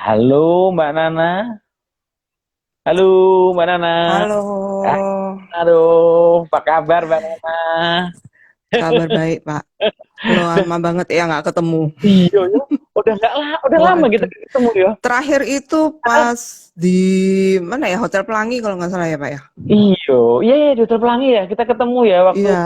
Halo Mbak Nana. Halo Mbak Nana. Halo, Ah, aduh, apa kabar Mbak Nana? kabar baik Pak. Udah, Lama banget ya nggak ketemu. iya ya. Udah lama kita Waduh. ketemu ya. Terakhir itu Ah, pas di mana ya, Hotel Pelangi kalau nggak salah ya Pak ya. iya, iya ya, di Hotel Pelangi ya. Kita ketemu ya waktu Iya,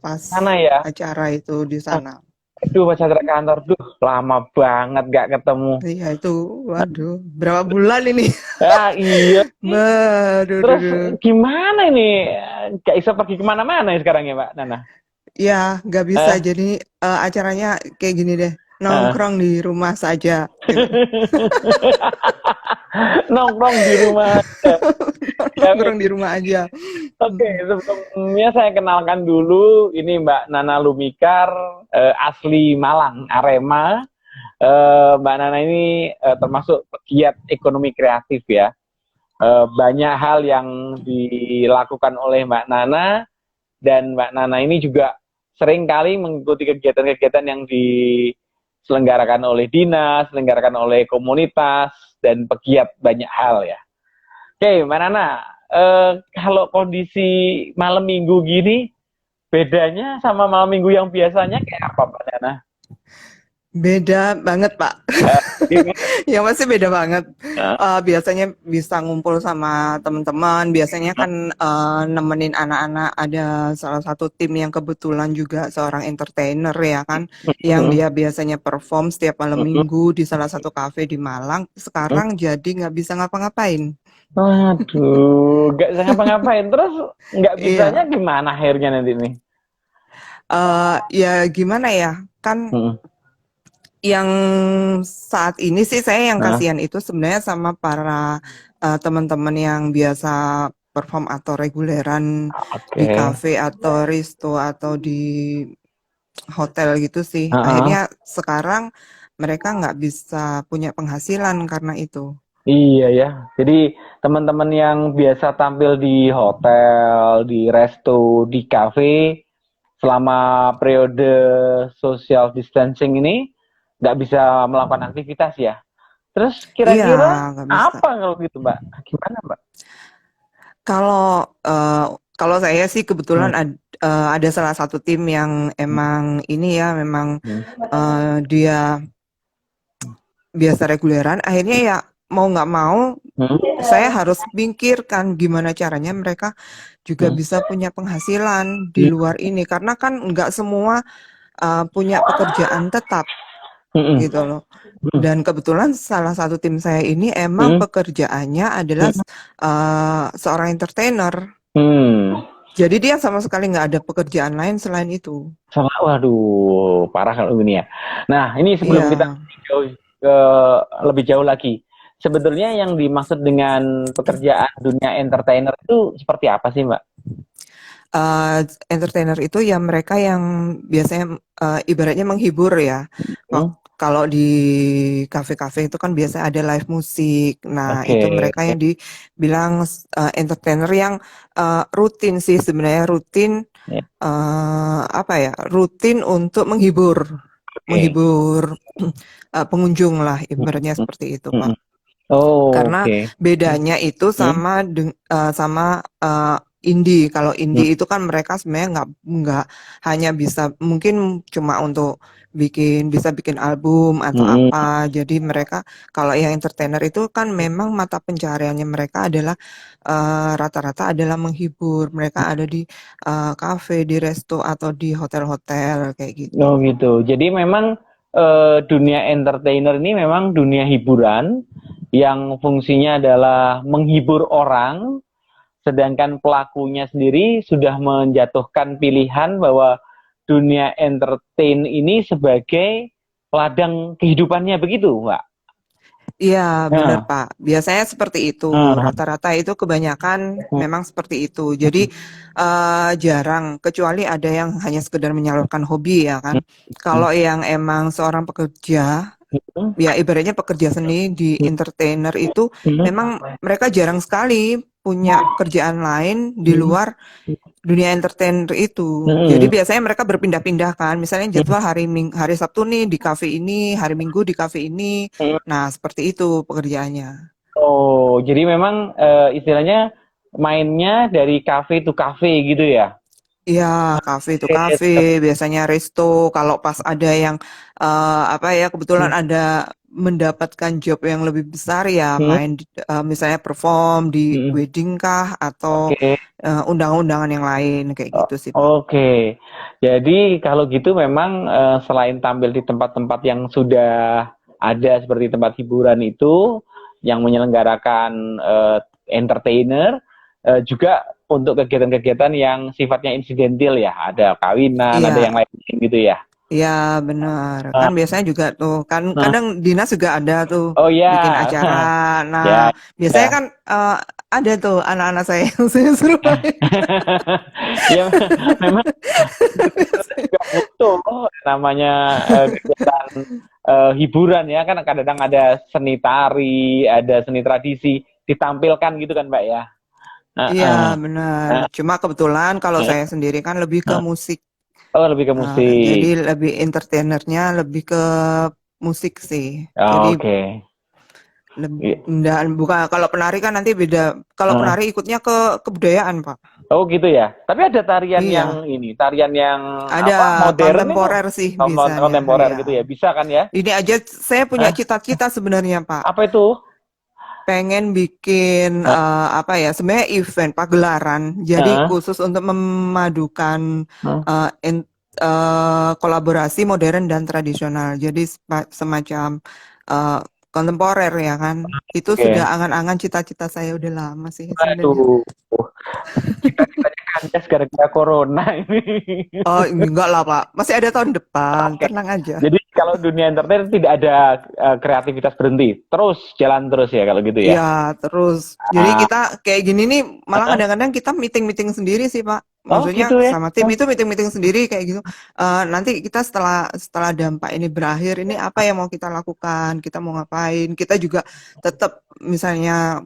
pas sana ya. acara itu di Ah, sana. aduh, pas acara kantor. Duh, lama banget gak ketemu. Iya itu, waduh, berapa bulan ini? Ah, iya. Waduh, duh, Terus duh. gimana ini? Gak bisa pergi kemana-mana ya sekarang ya Mbak Nana? Ya, nggak bisa. Eh, Jadi acaranya kayak gini deh, eh. nongkrong di rumah saja, gitu. Nongkrong di rumah. Ya, Nongkrong di rumah aja. oke, sebelumnya saya kenalkan dulu, ini Mbak Nana Lumikar, asli Malang, Arema. Mbak Nana ini termasuk pegiat ekonomi kreatif ya. Banyak hal yang dilakukan oleh Mbak Nana, dan Mbak Nana ini juga sering kali mengikuti kegiatan-kegiatan yang diselenggarakan oleh dinas, diselenggarakan oleh komunitas, dan pegiat banyak hal ya. Oke, Mbak Nana, kalau kondisi malam minggu gini, bedanya sama malam minggu yang biasanya kayak apa, Mbak Nana? Beda banget, Pak. Gimana? Ya pasti beda banget. Biasanya bisa ngumpul sama teman-teman. Biasanya kan nemenin anak-anak. Ada salah satu tim yang kebetulan juga seorang entertainer ya kan, yang dia biasanya perform setiap malam minggu di salah satu kafe di Malang. Sekarang jadi nggak bisa ngapa-ngapain. Waduh, nggak bisa ngapa-ngapain. Terus nggak bisanya Iya, gimana akhirnya nanti nih? ya gimana ya? Kan yang saat ini sih saya yang Nah, kasihan itu sebenarnya sama para teman-teman yang biasa perform atau reguleran di oke. cafe atau resto atau di hotel gitu sih. Heeh. Akhirnya sekarang mereka nggak bisa punya penghasilan karena itu. Iya ya. Jadi teman-teman yang biasa tampil di hotel, di resto, di cafe, selama periode social distancing ini nggak bisa melakukan aktivitas ya. Terus Iya, kira-kira nggak bisa. apa kalau gitu, Mbak? Gimana, Mbak? Kalau kalau saya sih Hmm. kebetulan ada salah satu tim yang emang ini ya memang Hmm. dia biasa reguleran. Akhirnya ya mau nggak mau Hmm. saya harus pikirkan gimana caranya mereka juga Hmm. bisa punya penghasilan di luar ini karena kan nggak semua punya pekerjaan tetap Hmm. gitu loh. Dan kebetulan salah satu tim saya ini emang Hmm. pekerjaannya adalah seorang entertainer. Hmm. Jadi dia sama sekali nggak ada pekerjaan lain selain itu. Waduh, parah kalau ini ya. Nah, ini sebelum kita Iya. jauh ke lebih jauh lagi, sebetulnya yang dimaksud dengan pekerjaan dunia entertainer itu seperti apa sih, Mbak? eh, Entertainer itu ya mereka yang biasanya ibaratnya menghibur ya. Hmm? Kalau di kafe-kafe itu kan biasa ada live musik. Nah, Oke. itu mereka yang dibilang entertainer yang rutin sih sebenarnya rutin Ya, apa ya? Rutin untuk menghibur, oke. menghibur pengunjung lah ibaratnya seperti itu, Pak. Mm-mm. Oh, Karena oke. bedanya itu Hmm? sama indie. Kalau Hmm. indie itu kan mereka sebenarnya nggak hanya bisa mungkin cuma untuk bikin album atau Hmm. apa. Jadi mereka kalau yang entertainer itu kan memang mata pencahariannya mereka adalah rata-rata adalah menghibur. Mereka ada di kafe, di resto atau di hotel-hotel kayak gitu. Oh gitu. Jadi memang dunia entertainer ini memang dunia hiburan yang fungsinya adalah menghibur orang, sedangkan pelakunya sendiri sudah menjatuhkan pilihan bahwa dunia entertain ini sebagai ladang kehidupannya begitu, Mbak. Iya, benar Nah, Pak. Biasanya seperti itu. nah, Rata-rata itu kebanyakan memang seperti itu. Jadi jarang, kecuali ada yang hanya sekedar menyalurkan hobi ya kan. Kalau yang emang seorang pekerja, ya ibaratnya pekerja seni di entertainer itu memang mereka jarang sekali punya kerjaan lain di luar dunia entertainer itu. Jadi Mm-mm. biasanya mereka berpindah-pindah kan. Misalnya jadwal hari Sabtu nih di kafe ini, hari Minggu di kafe ini. Nah, seperti itu pekerjaannya. Oh, jadi memang istilahnya mainnya dari kafe to kafe gitu ya? Iya, kafe itu Oke, kafe, biasanya resto. Kalau pas ada yang apa ya, kebetulan ada mendapatkan job yang lebih besar ya, Hmm, main misalnya perform di hmm. wedding kah atau Oke. undangan-undangan yang lain kayak gitu sih, Pak. Oke, jadi kalau gitu memang selain tampil di tempat-tempat yang sudah ada seperti tempat hiburan itu, yang menyelenggarakan entertainer, juga untuk kegiatan-kegiatan yang sifatnya insidentil ya, ada kawinan, ada yang Iya, lain gitu ya. iya benar. Kan Nah, biasanya juga tuh, kan nah, kadang dinas juga ada tuh oh bikin ya, acara. Nah, ya, biasanya ya. kan ada tuh anak-anak saya yang saya suruh main. Ya, memang juga butuh namanya kegiatan hiburan ya kan kadang-kadang ada seni tari, ada seni tradisi ditampilkan gitu kan Mbak ya. Iya, Uh, benar. uh, Cuma kebetulan kalau uh, saya sendiri kan lebih ke uh. musik. Oh lebih ke Jadi musik. lebih entertainernya lebih ke musik sih. Jadi Oh, oke. Okay. dan bukan kalau penari kan nanti beda. Kalau penari ikutnya ke kebudayaan, Pak. Oh gitu ya. Tapi ada tarian yang Iya, ini, tarian yang ada apa modern itu kontemporer sih bisanya. kontemporer Iya. gitu ya. Bisa kan ya? Ini aja saya punya Hah? cita-cita sebenarnya, Pak. Apa itu? Pengen bikin Hah? apa ya? Sebenarnya event pagelaran. Jadi Hah? khusus untuk memadukan Hah? eh, in- kolaborasi modern dan tradisional. Jadi semacam eh, kontemporer ya kan. Itu sudah Oke. angan-angan cita-cita saya udah lama sih sebenarnya. Waduh. Cita-citanya kandas gara-gara corona ini. Oh, enggak lah, Pak. Masih ada tahun depan. Oke. Tenang aja. Jadi kalau dunia entertain tidak ada kreativitas berhenti. Terus jalan terus ya kalau gitu ya. Iya, terus jadi Ah, kita kayak gini nih malah kadang-kadang kita meeting-meeting sendiri sih, Pak. oh Maksudnya gitu ya. sama tim itu meeting-meeting sendiri kayak gitu. Nanti kita setelah dampak ini berakhir, ini apa yang mau kita lakukan? Kita mau ngapain? Kita juga tetap misalnya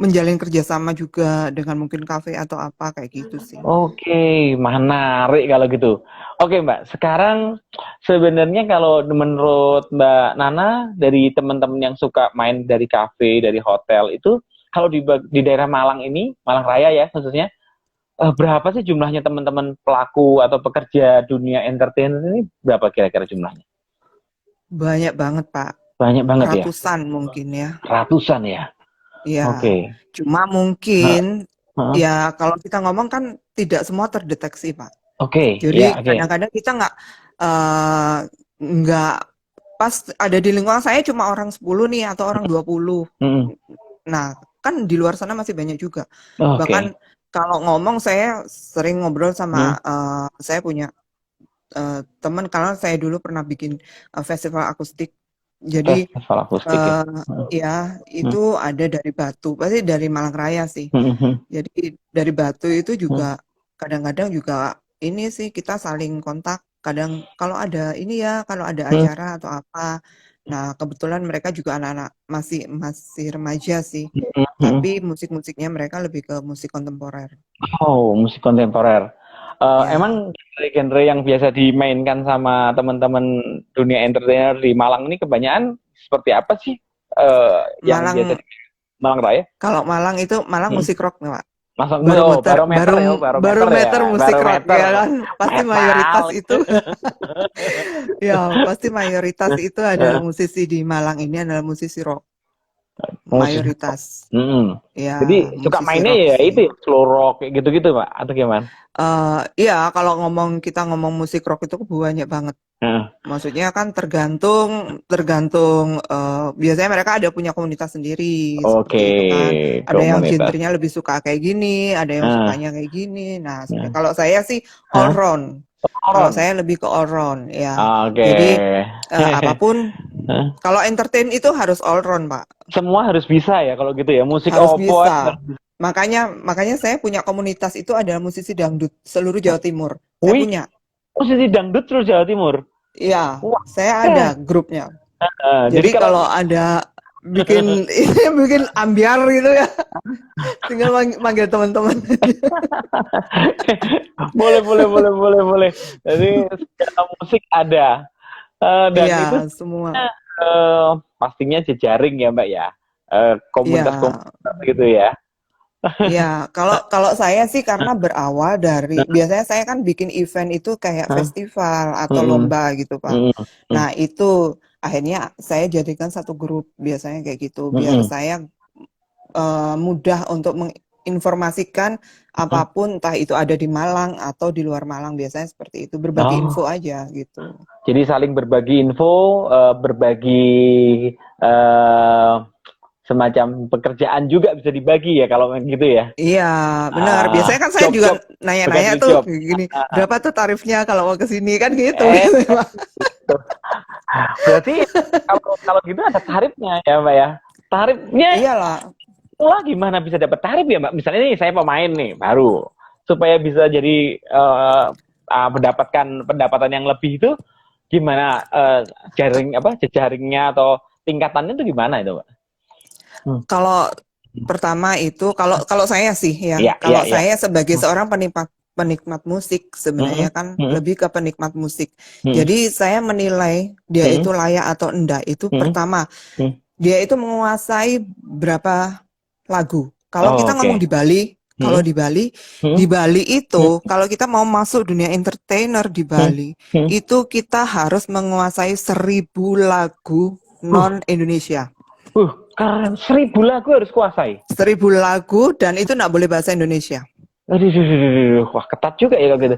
menjalin kerjasama juga dengan mungkin kafe atau apa kayak gitu sih. Oke, menarik kalau gitu. Oke Mbak, sekarang sebenarnya kalau menurut Mbak Nana dari teman-teman yang suka main dari kafe, dari hotel itu, kalau di daerah Malang ini, Malang Raya ya khususnya, berapa sih jumlahnya teman-teman pelaku atau pekerja dunia entertainment ini berapa kira-kira jumlahnya? Banyak banget, Pak. Banyak banget ya, Ratusan mungkin ya. ratusan ya. Iya. Oke. Cuma Nah, mungkin uh, ya kalau kita ngomong kan tidak semua terdeteksi, Pak. oke, Jadi ya oke. kadang-kadang kita eh, nggak pas ada di lingkungan saya cuma orang 10 nih atau orang 20. Mm, Nah, kan di luar sana masih banyak juga. Bahkan oke. kalau ngomong saya sering ngobrol sama Mm, saya punya teman karena saya dulu pernah bikin festival akustik. Jadi festival akustik ya. eh, Mm, ya mm, itu ada dari Batu, pasti dari Malang Raya sih. mm, mm, Jadi dari Batu itu mm. juga kadang-kadang juga ini sih kita saling kontak. Kadang kalau ada ini ya, kalau ada Hmm, acara atau apa. Nah, kebetulan mereka juga anak-anak masih masih remaja sih. hmm, hmm. Tapi musik-musiknya mereka lebih ke musik kontemporer. Oh, musik kontemporer. Ya, Emang genre-genre yang biasa dimainkan sama teman-teman dunia entertainer di Malang ini kebanyakan seperti apa sih? Yang biasa Malang di Malang Raya? kalau Malang itu Malang Hmm. musik rock nih, Pak. Masuk oh, Barometer, barometer ya, oh, barometer ya, barometer musik rock barometer, ya kan. Pasti metal. mayoritas itu ya, pasti mayoritas itu adalah Eh, musisi di Malang ini adalah musisi rock. musik. Mayoritas. Hmm. Ya, Jadi suka musisi mainnya rock ya sih. itu ya, slow rock kayak gitu-gitu, Pak, atau gimana? Iya, kalau kita ngomong musik rock itu banyak banget. Heeh. Maksudnya kan tergantung tergantung biasanya mereka ada punya komunitas sendiri seperti Oke, itu kan. Ada yang komunitas. genrenya lebih suka kayak gini, ada yang Nah, sukanya kayak gini. Nah, sebenarnya nah. kalau saya sih all Hah? round. Kalau Koron. saya lebih ke all round ya. Oke. Jadi apapun Hah? kalau entertain itu harus all round, Pak. Semua harus bisa ya kalau gitu ya. Musik Harus opo bisa. Makanya saya punya komunitas itu adalah musisi dangdut seluruh Jawa Timur. Saya wih, punya. musisi dangdut terus Jawa Timur. Iya, Wah, saya ada keren. grupnya. Jadi Jadi kalau kalau ada bikin ini bikin ambiar gitu ya. Tinggal manggil teman-teman. Boleh, boleh, boleh, boleh, boleh. Jadi secara musik ada. Dan itu Iya, semua. pastinya jejaring ya Mbak ya. Iya. Komunitas-komunitas gitu ya. Iya, kalau kalau saya sih karena berawal dari biasanya saya kan bikin event itu kayak Hah? festival atau Mm-mm, lomba gitu, Pak. mm-mm, mm, Nah, itu akhirnya saya jadikan satu grup biasanya kayak gitu biar mm-mm, saya mudah untuk menginformasikan mm. apapun entah itu ada di Malang atau di luar Malang biasanya seperti itu, berbagi info Oh, aja gitu. jadi saling berbagi info, berbagi eh, semacam pekerjaan juga bisa dibagi ya kalau gitu ya. Iya, benar. Biasanya kan saya juga Job-job, nanya-nanya berbagi tuh job. gini, berapa tuh tarifnya kalau mau ke sini kan gitu. Eh, berarti kalau kalau gitu ada tarifnya ya Mbak ya. Tarifnya Iyalah. wah gimana bisa dapat tarif ya Mbak? Misalnya nih saya pemain nih baru supaya bisa jadi mendapatkan pendapatan yang lebih itu gimana jaring apa jejaringnya atau tingkatannya itu gimana itu Mbak? Hmm. Kalau pertama itu kalau kalau saya sih ya, Iya, iya, kalau iya. saya sebagai Hmm. seorang penikmat penikmat musik Hmm. sebenarnya kan Hmm. lebih ke penikmat musik. Hmm. Jadi saya menilai dia Hmm. itu layak atau enggak itu Hmm. pertama Hmm. dia itu menguasai berapa lagu. Kalau Oh, kita oke. ngomong di Bali, Hmm. kalau Hmm. di Bali Hmm. itu kalau kita mau masuk dunia entertainer di Hmm. Bali Hmm. itu kita harus menguasai 1.000 lagu Uh, non Indonesia. keren. 1.000 lagu harus kuasai. 1.000 lagu dan itu nggak boleh bahasa Indonesia. Aduh, aduh, aduh, aduh, aduh. Wah, ketat juga ya kalau gitu.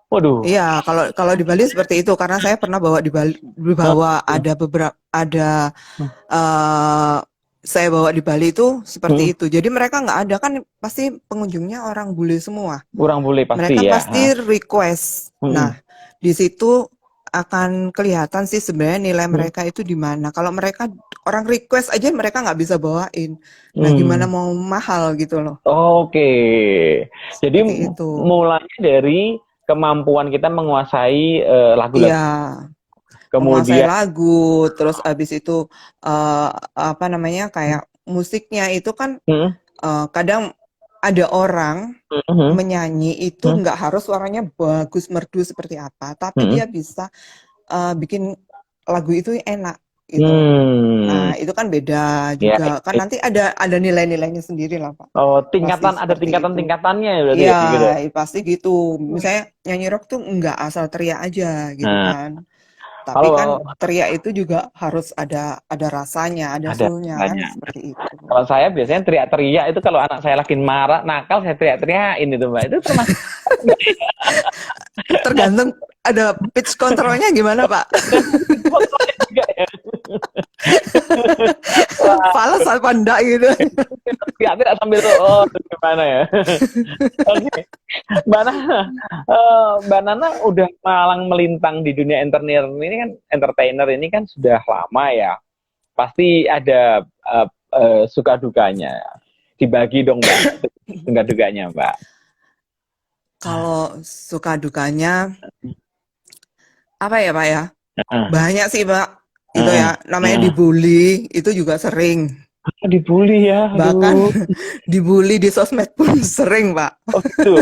Waduh. Iya, kalau kalau di Bali seperti itu karena saya pernah bawa di Bali, Hah? bawa ada beberapa ada Hmm. eh saya bawa di Bali itu seperti Hmm. itu. Jadi mereka nggak ada kan pasti pengunjungnya orang bule semua. Kurang boleh pasti Mereka ya. pasti Hah? request. Nah, Hmm. di situ akan kelihatan sih sebenarnya nilai Hmm. mereka itu di mana. Kalau mereka orang request aja mereka nggak bisa bawain. Nah, gimana Hmm. mau mahal gitu loh. Oke. Jadi Seperti itu. mulanya dari kemampuan kita menguasai Iya, lagu-lagu. menguasai Kemudian lagu, terus abis itu apa namanya kayak musiknya itu kan hmm. kadang ada orang Hmm. Hmm. menyanyi itu Hmm. nggak harus suaranya bagus merdu seperti apa, tapi Hmm. dia bisa bikin lagu itu enak gitu. Hmm. Nah, itu kan beda Ya, juga. Kan ya. nanti ada nilai-nilainya sendiri lah, Pak. Oh, Pasti tingkatan ada seperti itu. tingkatan-tingkatannya ya berarti Iya, ya gitu. pasti gitu. Misalnya nyanyi rock tuh nggak asal teriak aja gitu Nah, kan. Tapi kan kalau teriak itu juga harus ada rasanya, ada ada soul-nya kan tanya. seperti itu. Kalau saya biasanya teriak-teriak itu kalau anak saya lagi marah, nakal saya teriak-teriakin itu Mbak. Itu termasuk Tergantung ada pitch controlnya gimana, Pak. juga ya. Fals apa enggak gitu. Teriak-teriak sambil tuh, oh gimana ya. Oke, Mbak Nana, Mbak Nana udah malang melintang di dunia entertainer ini kan sudah lama ya. Pasti ada suka dukanya. Dibagi dong Mbak, suka dukanya Mbak. Kalau suka dukanya apa ya, Pak ya? Heeh, Banyak sih, Pak. Itu heeh, ya, namanya heeh. dibully, itu juga sering. Dibully ya, Bahkan aduh. dibully di sosmed pun sering, Pak. Oh gitu.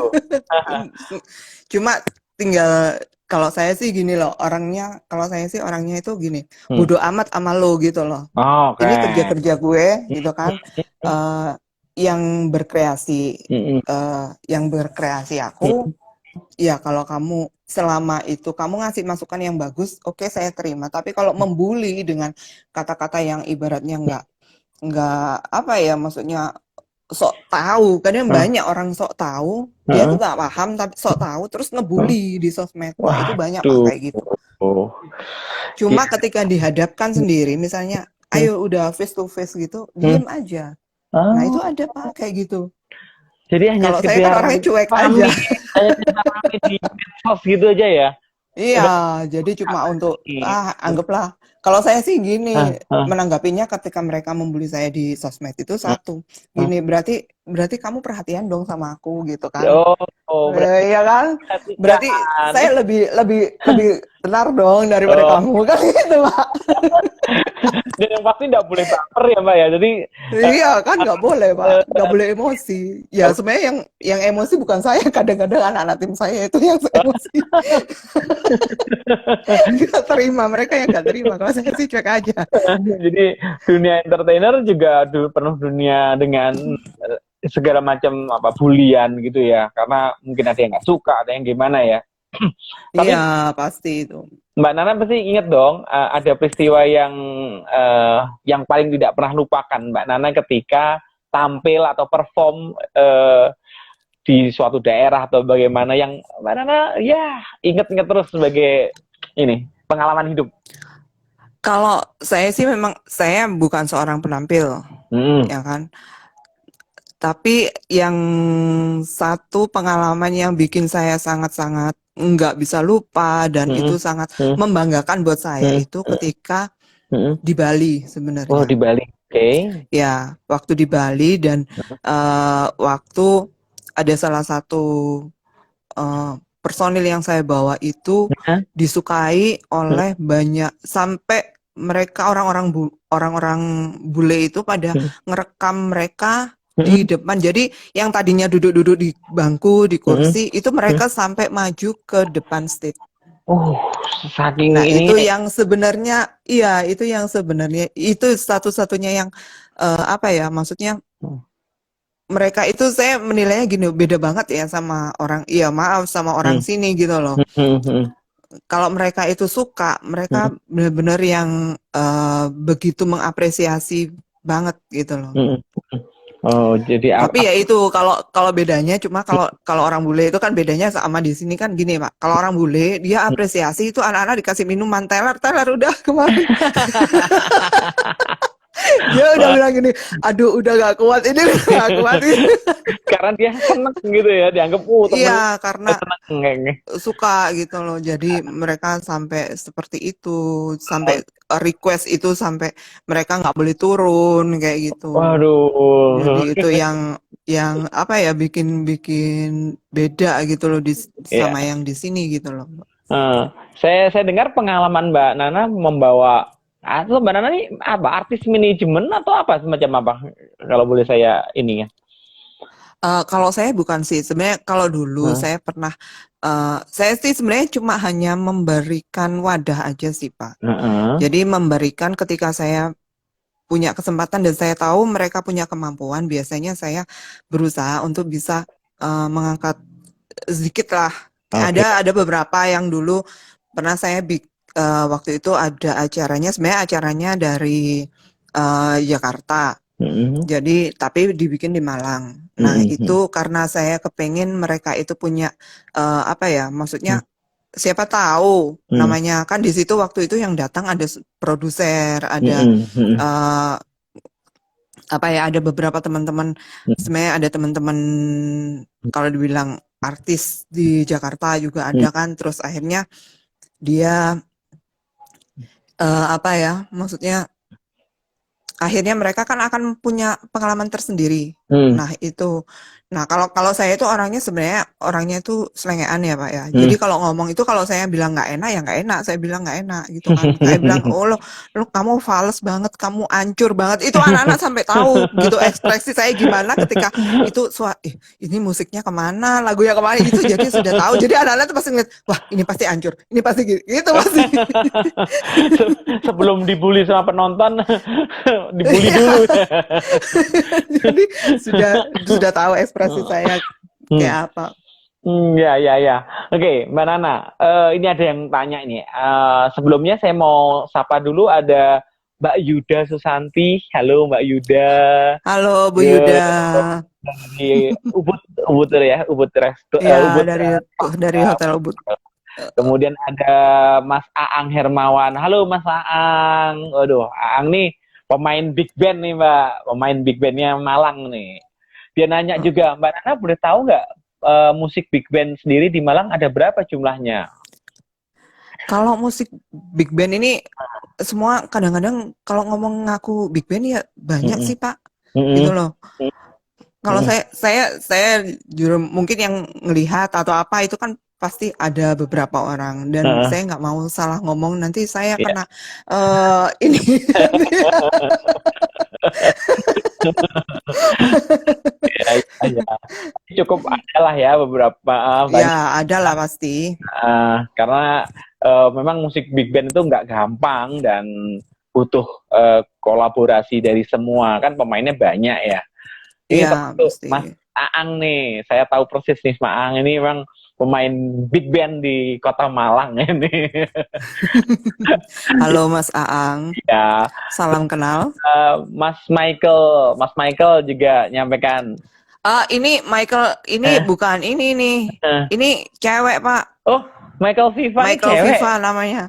Cuma tinggal kalau saya sih gini loh, orangnya kalau saya sih orangnya itu gini, Hmm. bodoh amat sama lo gitu loh. Oke. Ini kerja-kerja gue gitu kan, eh, yang berkreasi, Hmm, yang berkreasi hmm, aku, ya kalau kamu selama itu kamu ngasih masukan yang bagus, oke saya terima. Tapi kalau membuli dengan kata-kata yang ibaratnya nggak apa ya, maksudnya sok tahu, kadang hmm, banyak orang sok tahu, dia hmm. tuh nggak paham tapi sok tahu terus Hmm. ngebully di sosmed. Wah, itu banyak Pak Waduh. kayak gitu. Oh. Cuma Iya. ketika dihadapkan sendiri, misalnya, Hmm, ayo udah face to face gitu, hmm. diem aja. Nah, itu Oh, ada Pak kayak gitu. jadi hanya Kalau saya kan sekedar orangnya cuek aja. rame, hanya sekedar rame di medsos gitu aja ya. Iya, Udah. jadi cuma untuk anggaplah. Kalau saya sih gini, Hah, hah. menanggapinya ketika mereka membuli saya di sosmed itu Hah, satu, hah. gini berarti berarti kamu perhatian dong sama aku gitu kan. Oh, berarti Iya kan? Berarti perhatian. saya lebih lebih lebih Benar dong daripada Oh, kamu kan itu Pak. dan yang pasti nggak boleh baper ya Mbak ya. Jadi Iya kan nggak boleh Pak, eh, nggak boleh emosi. Ya sebenarnya yang emosi bukan saya, kadang-kadang anak-anak tim saya itu yang emosi. Nggak terima, mereka yang nggak terima. Kalau saya sih cuek aja. jadi dunia entertainer juga penuh dunia dengan segala macam apa bulian gitu ya. Karena mungkin ada yang nggak suka, ada yang gimana ya. Iya Tapi pasti itu. Mbak Nana pasti ingat dong, ada peristiwa yang paling tidak pernah lupakan Mbak Nana ketika tampil atau perform di suatu daerah atau bagaimana yang Mbak Nana ya ingat-ingat terus sebagai ini pengalaman hidup. Kalau saya sih memang saya bukan seorang penampil, Hmm. ya kan. Tapi yang satu pengalaman yang bikin saya sangat-sangat nggak bisa lupa dan Hmm. itu sangat Hmm. membanggakan buat saya Hmm. itu ketika Hmm. di Bali Oh di sebenarnya. Bali, oke. Ya, waktu di Bali dan waktu ada salah satu personil yang saya bawa itu Hah? disukai Hmm. oleh banyak sampai mereka orang-orang bule itu pada Hmm. ngerekam mereka di Hmm. depan. Jadi yang tadinya duduk-duduk di bangku, di Hmm. kursi, itu Hmm. mereka sampai maju ke depan stage. Oh, saking Nah, ini. itu yang sebenarnya, iya, itu yang sebenarnya, itu satu-satunya yang apa ya, maksudnya mereka itu saya menilainya gini, beda banget ya sama orang, iya maaf sama orang Hmm. sini gitu loh. Hmm. Hmm. Kalau mereka itu suka, Hmm. mereka benar-benar yang begitu mengapresiasi banget gitu loh. Hmm. Oh, jadi Tapi ya itu kalau kalau bedanya cuma kalau kalau orang bule itu kan bedanya sama di sini kan gini Pak. Kalau orang bule dia apresiasi itu anak-anak dikasih minuman teler udah kemarin. Dia udah Wah, bilang gini, aduh udah gak kuat ini udah gak kuat ini. karena dia seneng gitu ya, dianggap Iya temen karena seneng kayaknya. suka gitu loh. Jadi mereka sampai seperti itu, sampai request itu sampai mereka nggak boleh turun kayak gitu. Jadi Waduh. itu yang apa ya bikin bikin beda gitu loh Ya. sama yang di sini gitu loh. Eh, saya dengar pengalaman Mbak Nana membawa atau Mbak Nana ini apa artis manajemen atau apa semacam apa kalau boleh saya ini ya. Kalau saya bukan sih, sebenarnya kalau dulu Hmm. saya pernah, saya sih sebenarnya cuma hanya memberikan wadah aja sih Pak. Heeh. Jadi memberikan ketika saya punya kesempatan dan saya tahu mereka punya kemampuan, biasanya saya berusaha untuk bisa mengangkat sedikit lah. Oke. Ada beberapa yang dulu pernah saya waktu itu ada acaranya, sebenarnya acaranya dari Jakarta. Mm-mm. Jadi tapi dibikin di Malang. Nah Mm-mm. itu karena saya kepengen mereka itu punya apa ya, maksudnya siapa tahu Mm-mm. namanya kan di situ waktu itu yang datang ada produser, ada Mm-mm. Mm-mm. eh, apa ya, ada beberapa teman-teman, sebenarnya ada teman-teman kalau dibilang artis di Jakarta juga ada kan, terus akhirnya dia apa ya, maksudnya akhirnya mereka kan akan punya pengalaman tersendiri. Mm-mm. Nah, itu. Nah, kalau kalau saya itu orangnya sebenarnya orangnya itu selengean ya, Pak ya. Jadi Mm-mm. kalau ngomong itu kalau saya bilang nggak enak ya nggak enak, saya bilang nggak enak gitu kan. Kayak bilang, "Oh, lo kamu fals banget, kamu ancur banget." Itu anak-anak sampai tahu gitu ekspresi saya gimana ketika itu ini musiknya kemana, lagunya kemana itu jadi sudah tahu. Jadi anak-anak tuh pasti ngeliat, "Wah, ini pasti ancur. Ini pasti gitu." Gitu pasti. Sebelum dibully sama penonton, dibully Iya. dulu. Jadi sudah tahu ekspresi saya Hmm. kayak apa. Ya, ya, ya. Oke, Mbak Nana, ini ada yang tanya ini. Sebelumnya saya mau sapa dulu ada Mbak Yuda Susanti. Halo Mbak Yuda. Halo Bu Ya, Yuda. di Ubud, Ubud ya, Ubud Resto, Ya Ubud. dari Hotel Ubud. Kemudian ada Mas Aang Hermawan. Halo Mas Aang. Waduh, Aang nih pemain big band nih Mbak. Pemain big bandnya Malang nih. Dia nanya juga, Mbak Nana boleh tahu nggak musik big band sendiri di Malang ada berapa jumlahnya? Kalau musik big band ini semua kadang-kadang kalau ngomong ngaku big band ya banyak Mm-mm. sih Pak. Gitu Mm-mm. loh. Kalau Mm-mm. saya jujur mungkin yang ngelihat atau apa itu kan pasti ada beberapa orang dan Heeh. saya nggak mau salah ngomong nanti saya Iya. kena ini Iya, iya, iya. Cukup ada lah ya beberapa ya banyak. ada lah pasti. Karena memang musik big band itu nggak gampang dan butuh kolaborasi dari semua, kan pemainnya banyak ya. Ini Iya termasuk pasti. Mas Aang nih, saya tahu persis nih Mas Aang ini memang pemain big band di Kota Malang ini. Halo Mas Aang, Ya, salam kenal. Mas Michael juga nyampaikan. Ini Michael, ini Eh, bukan ini nih. eh. Ini cewek, Pak. Oh, Michael Viva nih Michael cewek. Viva namanya.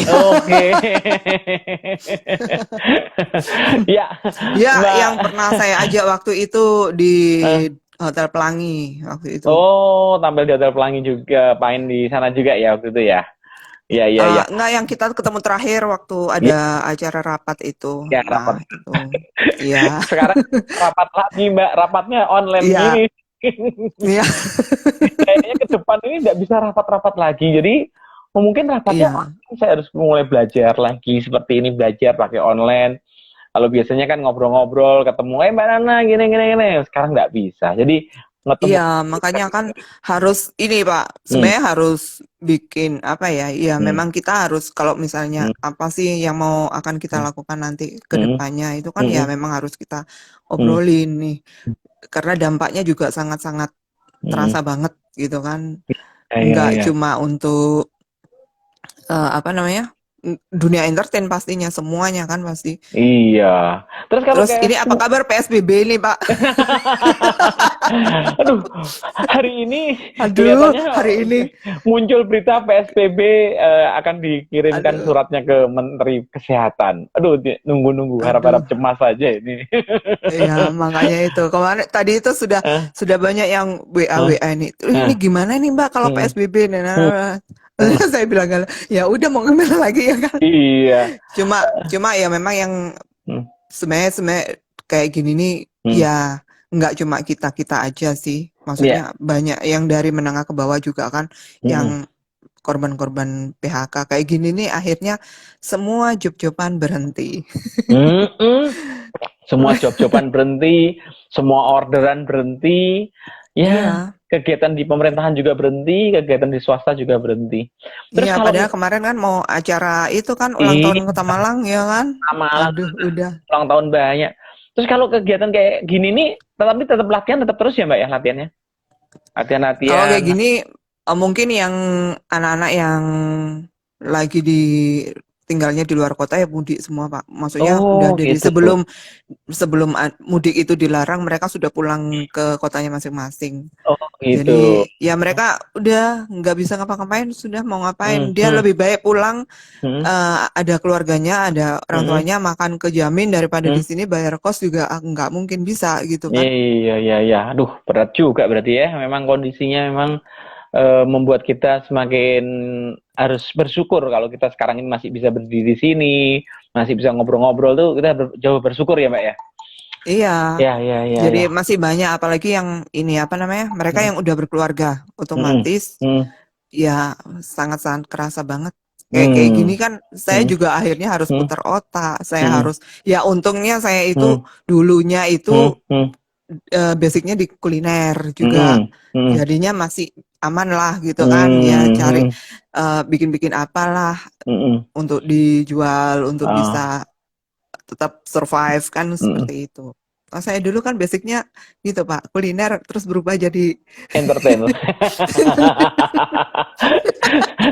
Oke. Ya, Ya, Mbak. yang pernah saya ajak waktu itu di Eh, Hotel Pelangi waktu itu. oh, tampil di Hotel Pelangi juga, main di sana juga ya waktu itu ya. Iya, iya, iya. Enggak, yang kita ketemu terakhir waktu Ya, ada acara rapat itu. ya, rapat. Nah, itu. Iya. Sekarang rapat lagi, Mbak. Rapatnya online Iya. gini. Iya. Kayaknya ke depan ini nggak bisa rapat-rapat lagi. Jadi mungkin rapatnya Iya. online. Saya harus mulai belajar lagi seperti ini, belajar pakai online. Kalau biasanya kan ngobrol-ngobrol, ketemu, Mbak Nana, gini, gini, gini. Sekarang nggak bisa. Jadi ketemu. Iya, makanya kan harus ini Pak, Hmm, sebenarnya harus bikin apa ya? Iya, hmm, memang kita harus kalau misalnya hmm, apa sih yang mau akan kita hmm, lakukan nanti ke hmm, depannya itu kan hmm, ya memang harus kita hmm, obrolin nih. Karena dampaknya juga sangat-sangat hmm. terasa banget gitu kan. Ya, ya, Enggak ya. cuma untuk apa namanya? Dunia entertain pastinya semuanya kan pasti. Iya. Terus kalau Terus kayak ini apa kabar PSBB ini, Pak? Aduh, hari ini Aduh, kelihatannya hari ini muncul berita PSBB akan dikirimkan aduh, suratnya ke Menteri Kesehatan. Aduh, nunggu-nunggu, harap-harap aduh. cemas saja ini. Iya, makanya itu. Kemarin tadi itu Eh, sudah banyak yang WA eh, WA ini. Ini eh, gimana nih Mbak kalau hmm, PSBB? hmm, Nah, hmm. saya bilang ya udah mau gimana lagi ya kan. Iya. Cuma ya memang yang Hmm, sebenarnya kayak gini nih hmm, ya nggak cuma kita aja sih. iya. Maksudnya banyak yang dari menengah ke bawah juga kan Hmm, yang korban-korban PHK kayak gini nih akhirnya semua job-joban berhenti. hmm, hmm. Semua job-joban berhenti, semua orderan berhenti, ya Iya. kegiatan di pemerintahan juga berhenti, kegiatan di swasta juga berhenti. Terus Iya, kalau padahal kemarin kan mau acara itu kan ulang di tahun Kota Malang ya kan? Malang Aduh, udah. ulang tahun banyak. Terus kalau kegiatan kayak gini nih, tetap latihan tetap terus ya Mbak ya latihannya? Kalau Latihan-latihan. kayak gini mungkin yang anak-anak yang lagi tinggalnya di luar kota ya mudik semua Pak. Maksudnya udah Oh dari gitu. sebelum sebelum mudik itu dilarang mereka sudah pulang ke kotanya masing-masing. Oh gitu. Jadi ya mereka udah nggak bisa ngapa-ngapain sudah mau Hmm, ngapain dia hmm, lebih baik pulang hmm, ada keluarganya, ada orang hmm, tuanya makan kejamin daripada di hmm. sini bayar kos juga nggak mungkin bisa gitu kan. Iya, iya, iya. Aduh, berat juga berarti ya. Memang kondisinya memang membuat kita semakin harus bersyukur kalau kita sekarang ini masih bisa berdiri di sini, masih bisa ngobrol-ngobrol tuh kita jauh bersyukur ya Mbak ya. Iya, Ya, ya, ya, jadi ya. masih banyak apalagi yang ini apa namanya mereka Hmm, yang udah berkeluarga hmm, otomatis hmm, ya sangat-sangat kerasa banget. Kayak kayak gini hmm, kan saya hmm, juga akhirnya harus hmm, putar otak. Saya hmm, harus ya untungnya saya itu hmm, dulunya itu hmm, hmm, basicnya di kuliner juga. hmm, hmm, Jadinya masih aman lah gitu kan. Ya hmm, cari hmm, bikin-bikin apalah hmm, hmm. untuk dijual untuk Ah, bisa tetap survive kan hmm. seperti itu. Oh, saya dulu kan basicnya gitu Pak, kuliner terus berubah jadi Entertain.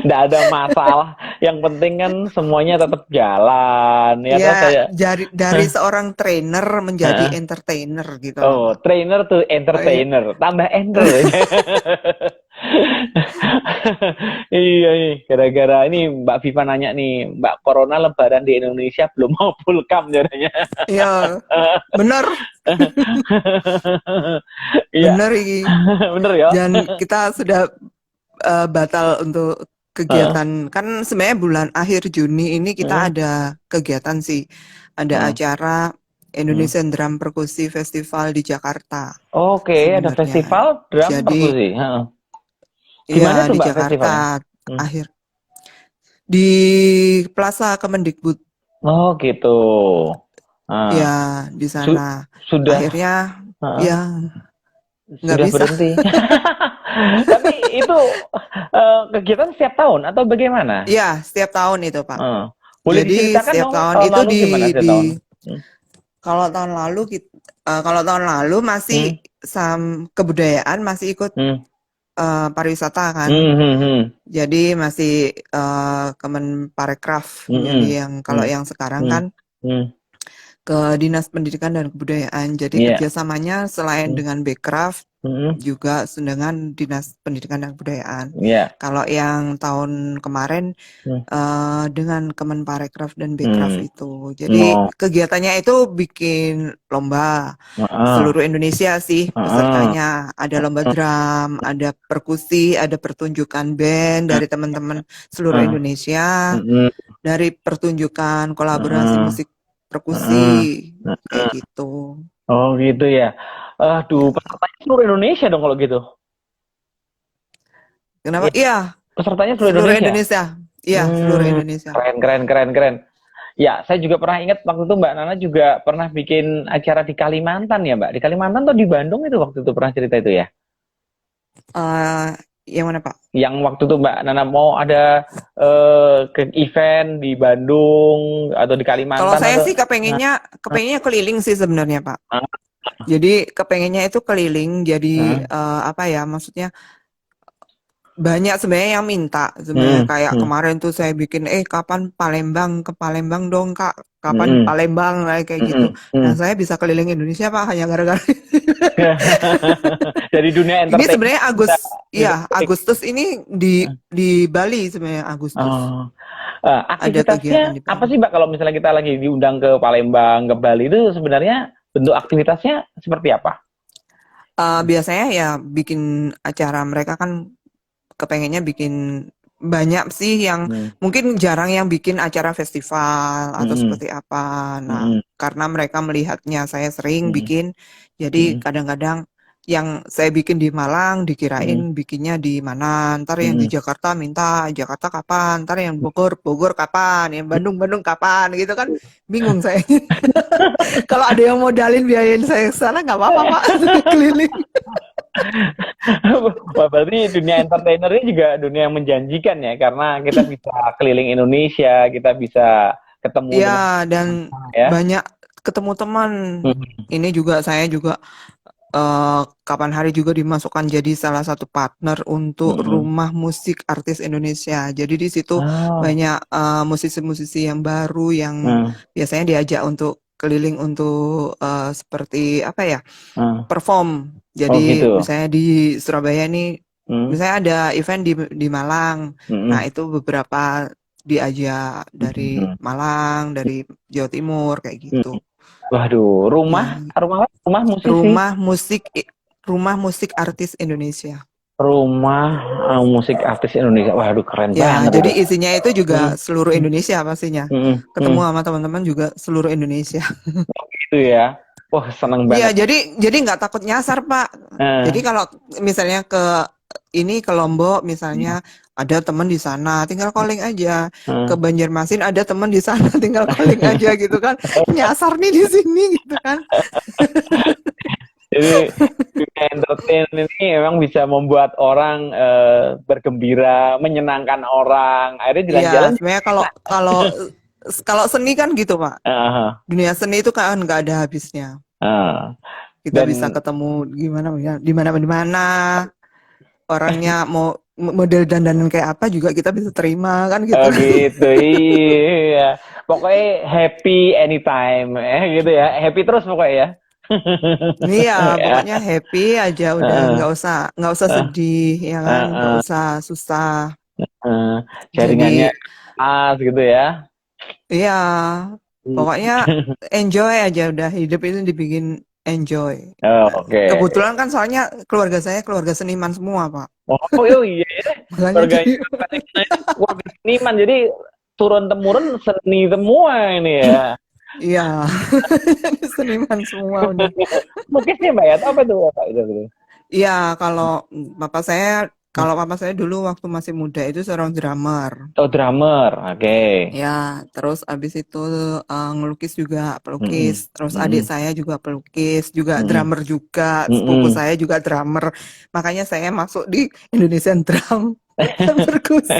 Nggak ada masalah. Yang penting kan semuanya tetap jalan. Ya toh ya saya. dari seorang trainer menjadi entertainer gitu loh Oh, Pak. trainer to Oh, iya. entertainer. Tambah enter. Iya nih, gara-gara ini Mbak Viva nanya nih, Mbak Corona lebaran di Indonesia belum mau pulkam jadinya. Iya, bener, Iya, bener ini. bener ya. Dan kita sudah batal untuk Heeh, kegiatan kan sebenarnya bulan akhir Juni ini kita heeh, ada kegiatan sih, ada heeh, acara heeh. Indonesian Drum Perkusi Festival di Jakarta Oke, ada sebenarnya. festival drum Jadi perkusi. Heeh. Di mana Iya, tuh di Mbak festivalnya? Jakarta Hmm. akhir di Plaza Kemendikbud. Oh gitu. Ya, Ah, di sana. su- sudah Akhirnya ah, ya nggak sudah bisa. berhenti. Tapi itu kegiatan setiap tahun atau bagaimana? Iya, setiap tahun itu, Pak. Ah, boleh Jadi diceritakan setiap dong tahun tahun itu lalu gimana setiap tahun? Hmm. kalau tahun lalu masih Hmm. kebudayaan masih ikut Hmm. pariwisata kan. Hmm. Hmm. Hmm. Jadi masih Kemenparekraf. Hmm. Jadi Hmm. yang kalau Hmm. yang sekarang Hmm. kan Hmm. ke Dinas Pendidikan dan Kebudayaan. Jadi Iya. kerjasamanya selain Hmm. dengan Bekraf Hmm. juga dengan Dinas Pendidikan dan Kebudayaan. Iya. Kalau yang tahun kemarin Hmm. dengan Kemenparekraf dan Bekraf Hmm. itu. Jadi Oh. kegiatannya itu bikin lomba Ah. seluruh Indonesia sih Ah. pesertanya. Ada lomba drum, ada perkusi, ada pertunjukan band dari teman-teman seluruh Ah. Indonesia, Hmm. dari pertunjukan kolaborasi Ah. musik perkusi Ah. kayak Ah. gitu. Oh gitu ya. Aduh, Ya. pesertanya seluruh Indonesia dong kalau gitu. Kenapa? Iya, Iya, pesertanya seluruh seluruh Indonesia. Indonesia. Iya, seluruh Hmm, Indonesia. keren, keren, keren, keren. Ya, saya juga pernah ingat waktu itu Mbak Nana juga pernah bikin acara di Kalimantan ya Mbak. Di Kalimantan atau di Bandung itu waktu itu pernah cerita itu ya. Eh, yang mana Pak? Yang waktu itu Mbak Nana mau ada ke event di Bandung atau di Kalau Kalimantan saya atau. sih Nah, kepengennya keliling sih sebenarnya Pak. nah, Jadi kepengennya itu keliling. Jadi nah, apa ya? Maksudnya banyak sebenarnya yang minta sebenarnya hmm, kayak hmm, kemarin tuh saya bikin kapan Palembang ke Palembang dong Kak, kapan hmm, Palembang kayak hmm, gitu. hmm, hmm. Nah saya bisa keliling Indonesia Pak hanya gara-gara Dari dunia ini entertainment sebenarnya bisa bisa klik. Agustus ini di Bali sebenarnya Agustus Oh. ada kegiatan Aktivitasnya di apa Bali. sih Mbak kalau misalnya kita lagi diundang ke Palembang, ke Bali itu sebenarnya bentuk aktivitasnya seperti apa? Biasanya ya bikin acara mereka kan kepengennya bikin banyak sih yang Hmm. mungkin jarang yang bikin acara festival atau Hmm. seperti apa. Nah, Hmm. karena mereka melihatnya saya sering Hmm. bikin, jadi Hmm. kadang-kadang yang saya bikin di Malang Hmm. dikirain bikinnya di mana, ntar yang di Hmm. Jakarta minta Jakarta kapan, ntar yang Bogor Bogor kapan, yang Bandung Bandung kapan, gitu kan bingung saya. Kalau ada yang modalin biayain saya ke sana nggak apa-apa Pak, keliling. Wah, berarti dunia entertainer ini juga dunia yang menjanjikan ya karena kita bisa keliling Indonesia, kita bisa ketemu dengan Ya, dan ya. banyak ketemu teman. Hmm. Ini juga saya juga kapan hari juga dimasukkan jadi salah satu partner untuk Hmm. Rumah Musik Artis Indonesia. Jadi di situ Oh. banyak musisi-musisi yang baru yang Hmm. biasanya diajak untuk keliling untuk seperti apa ya, Hmm. perform. Oh Jadi gitu. misalnya di Surabaya ini, Hmm. misalnya ada event di Malang. Nah, Hmm. itu beberapa diajak dari Hmm. Malang, dari Jawa Timur kayak Hmm. gitu. Waduh, rumah, Ya, rumah, rumah musisi, Rumah Musik Rumah Musik Artis Indonesia. rumah musik artis Indonesia. Waduh, keren Ya, banget itu. jadi isinya itu Hmm. juga seluruh Indonesia pastinya. Hmm. Ketemu Hmm. sama teman-teman juga seluruh Indonesia. Itu ya. Wah, seneng Iya, banget. jadi nggak takut nyasar, Pak. Jadi Eh, kalau misalnya ke Lombok misalnya ada teman di sana, tinggal calling aja. Ke eh. Banjarmasin ada teman di sana, tinggal calling aja gitu kan. Nyasar nih di sini gitu kan. Jadi dunia entertain ini memang bisa membuat orang bergembira, menyenangkan orang. Akhirnya Iya, jalan-jalan. sebenarnya kalau kalau kalau seni kan gitu, Pak. Eh, Dunia seni itu kan nggak ada habisnya. eh. Kita bisa Dan ketemu gimana ya, di mana orangnya mau model dandanan kayak apa juga kita bisa terima kan gitu. oh gitu, iya. Pokoknya happy anytime, gitu ya. Happy terus pokoknya ya. Iya, Ya. pokoknya happy aja udah eh, nggak usah eh, sedih ya kan, nggak eh, usah susah. eh. Jaringannya Jadi pas gitu ya. iya, Hmm. pokoknya enjoy aja udah hidup itu dibikin enjoy. Oh, Nah, oke. kebetulan kan soalnya keluarga saya keluarga seniman semua, Pak. Oh, oh iya ya. Makanya Keluarga jadi kita ini keluarga seniman, jadi turun temurun seni semua ini ya. iya, seniman semua udah. Mungkin sih Mbak ya, atau apa tuh Pak itu? Iya, kalau bapak saya Kalau papa saya dulu waktu masih muda itu seorang drummer. Oh, drummer. Oke. Ya, terus abis itu ngelukis juga, pelukis. Mm-mm. Terus adik Mm-mm. saya juga pelukis, juga Mm-mm. drummer juga. Sepupu Mm-mm. saya juga drummer. Makanya saya masuk di Indonesian Drum dan Perkusi.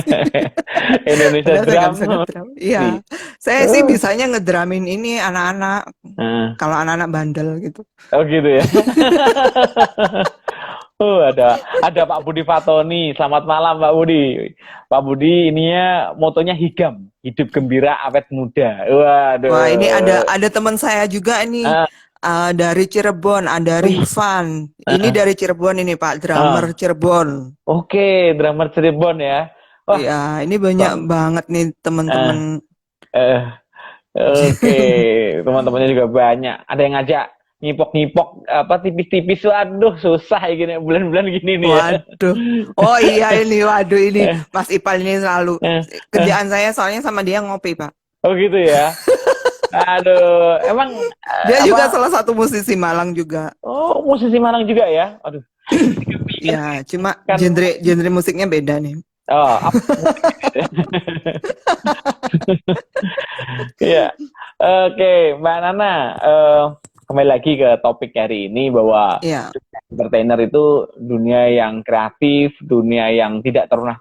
Indonesia Padahal saya nggak bisa drum ngedrum. Iya, nih. saya sih Oh, bisanya ngedramin ini anak-anak. nah, Kalau anak-anak bandel gitu. oh gitu ya. Oh, ada Pak Budi Fatoni. Selamat malam Pak Budi. Pak Budi ininya motonya higam, hidup gembira awet muda. Wah, ini Waduh. ada teman saya juga nih Ah, dari Cirebon, ada wih, Rifan. Ini ah, dari Cirebon ini Pak, drummer ah. Cirebon. Oke, drummer Cirebon ya. Wah, Iya, ini banyak Pak. banget nih teman-teman. Eh, eh, oke, teman-temannya juga banyak. Ada yang ngajak ngipok-ngipok apa tipis-tipis. Waduh, susah ya gini bulan-bulan gini nih ya. Waduh. Oh iya ini, waduh ini Eh, Mas Ipal ini selalu eh, eh. kerjaan saya soalnya sama dia ngopi, Pak. Oh gitu ya. Aduh, emang Dia juga apa? salah satu musisi Malang juga. Oh, musisi Malang juga ya? Aduh, kepingin Ya, cuma kan. genre musiknya beda nih. Oh, apa? Iya. Oke, Mbak Nana, kembali lagi ke topik hari ini bahwa Iya. entertainer itu dunia yang kreatif, dunia yang tidak pernah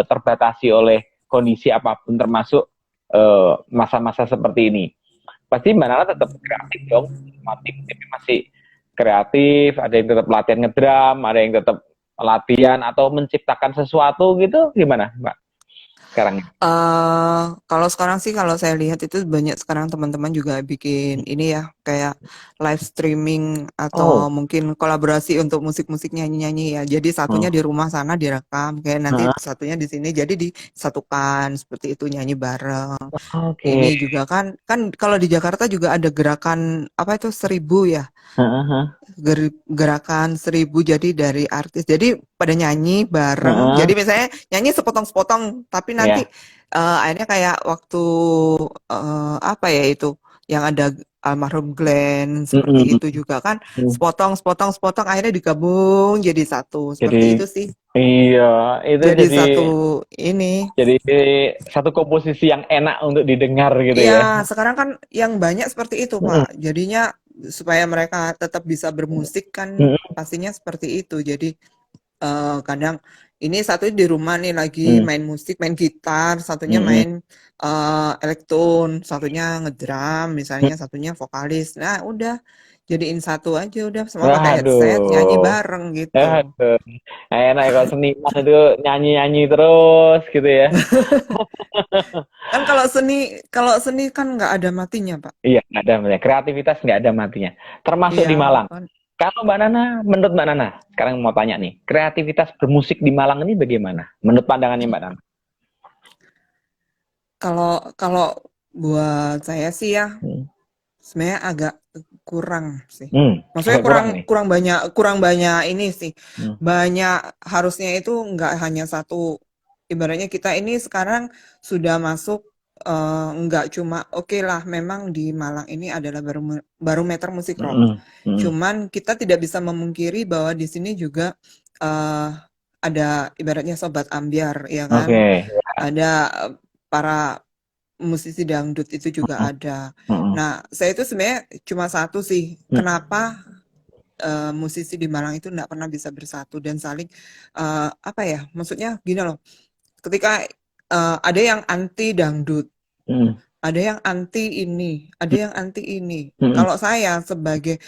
terbatasi oleh kondisi apapun, termasuk masa-masa seperti ini. Pasti Mbak Nana tetap kreatif dong, sama tim masih kreatif, ada yang tetap latihan ngedram, ada yang tetap latihan atau menciptakan sesuatu gitu, gimana Mbak sekarang? Kalau sekarang sih kalau saya lihat itu banyak sekarang teman-teman juga bikin ini ya kayak live streaming atau Oh, mungkin kolaborasi untuk musik-musik nyanyi-nyanyi ya. Jadi satunya oh, di rumah sana direkam, kayak nanti Hah? satunya di sini jadi disatukan seperti itu nyanyi bareng. Oke. Ini juga kan kan kalau di Jakarta juga ada gerakan apa itu 1000 ya. Heeh, Gerakan 1000 jadi dari artis jadi pada nyanyi bareng heeh, jadi misalnya nyanyi sepotong-sepotong tapi nanti ya. akhirnya kayak waktu apa ya itu yang ada almarhum Glenn seperti Mm-mm. itu juga kan Mm. sepotong akhirnya digabung jadi satu Jadi seperti itu sih iya, itu jadi jadi satu ini jadi satu komposisi yang enak untuk didengar gitu ya ya. sekarang kan yang banyak seperti itu Mm-mm. Pak jadinya supaya mereka tetap bisa bermusik kan Mm-mm. pastinya seperti itu jadi kadang ini satu di rumah nih lagi Mm. main musik, main gitar, satunya Mm-mm. main elektron, satunya ngedrum, misalnya satunya vokalis. Nah, udah jadiin satu aja udah semua pakai headset nyanyi Aduh, bareng gitu. aduh, enak ya kalau seniman itu nyanyi-nyanyi terus gitu ya. Kan kalau seni kan nggak ada matinya, Pak. Iya, nggak ada matinya. Kreativitas nggak ada matinya. Termasuk di Iya, Malang. kan. Kalau Mbak Nana, menurut Mbak Nana, sekarang mau tanya nih, kreativitas bermusik di Malang ini bagaimana? Menurut pandangannya Mbak Nana? Kalau kalau buat saya sih ya Hmm, sebenarnya agak kurang sih. Maksudnya agak kurang nih. kurang banyak ini sih. Hmm, Banyak harusnya itu nggak hanya satu. Ibaratnya kita ini sekarang sudah masuk nggak cuma oke lah memang di Malang ini adalah barometer musik rock. hmm, hmm. Cuman kita tidak bisa memungkiri bahwa di sini juga eh, ada ibaratnya sobat ambyar ya kan. Oke. Ada para musisi dangdut itu juga Hmm, ada. hmm, Nah, saya itu sebenarnya cuma satu sih, hmm, kenapa musisi di Malang itu nggak pernah bisa bersatu dan saling apa ya? Maksudnya gini loh, ketika ada yang anti dangdut, hmm, ada yang anti ini, ada yang anti ini. hmm, Kalau saya sebagai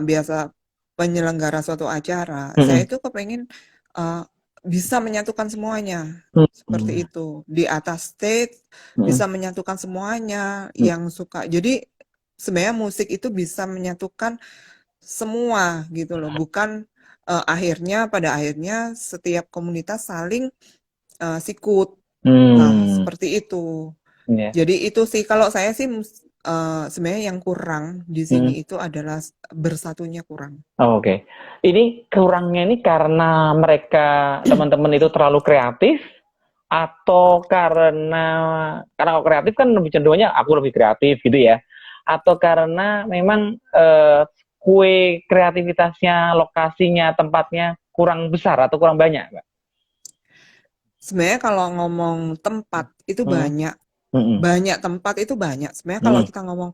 biasa penyelenggara suatu acara, saya hmm, itu kepengen uh, bisa menyatukan semuanya. hmm, Seperti itu. Di atas stage hmm, bisa menyatukan semuanya hmm, yang suka. Jadi sebenarnya musik itu bisa menyatukan semua gitu loh. Bukan pada akhirnya setiap komunitas saling sikut. Nah, hmm, seperti itu. ya. Jadi itu sih kalau saya sih sebenarnya yang kurang di Hmm. sini itu adalah bersatunya kurang. Oh, oke. Ini kurangnya ini karena mereka teman-teman itu terlalu kreatif atau karena kalau kreatif kan lebih cenderungnya aku lebih kreatif gitu ya. Atau karena memang kue kreativitasnya, lokasinya, tempatnya kurang besar atau kurang banyak, Mbak? sebenarnya kalau ngomong tempat itu Hmm. banyak, Hmm. banyak tempat itu banyak. Sebenarnya kalau Hmm. kita ngomong,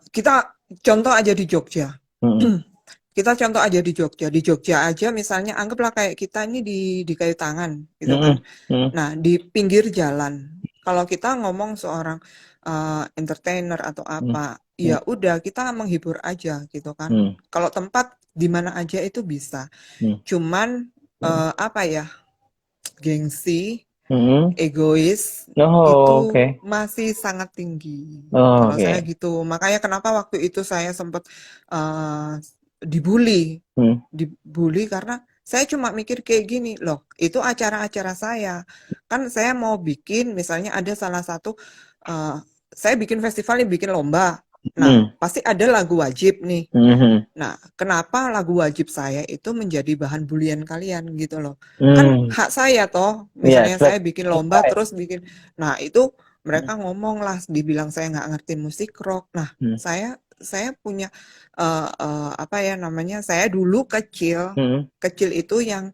kita contoh aja di Jogja. Hmm. Kita contoh aja di Jogja. Di Jogja aja misalnya anggaplah kayak kita ini di Kayu Tangan gitu Hmm. kan. Hmm. Nah, di pinggir jalan. Kalau kita ngomong seorang entertainer atau Hmm. apa, Hmm. ya udah kita menghibur aja gitu kan. Hmm. Kalau tempat di mana aja itu bisa. Hmm. Cuman Hmm. apa ya? Gengsi, Hmm. egois Oh, itu oke. masih sangat tinggi. Oh, Kalau saya oke. gitu, makanya kenapa waktu itu saya sempat uh, dibully, Hmm. dibully karena saya cuma mikir kayak gini, loh, itu acara-acara saya. Kan saya mau bikin, misalnya ada salah satu, uh, saya bikin festival nih, bikin lomba. Nah, Hmm. pasti ada lagu wajib nih. Hmm. Nah, kenapa lagu wajib saya itu menjadi bahan bulian kalian gitu loh? Kan Hmm. hak saya toh, Iya, misalnya saya bikin lomba selesai. terus bikin, nah itu Hmm. mereka ngomong lah, dibilang saya nggak ngerti musik rock. Nah, Hmm. saya punya apa ya namanya? Saya dulu kecil, Hmm. kecil itu yang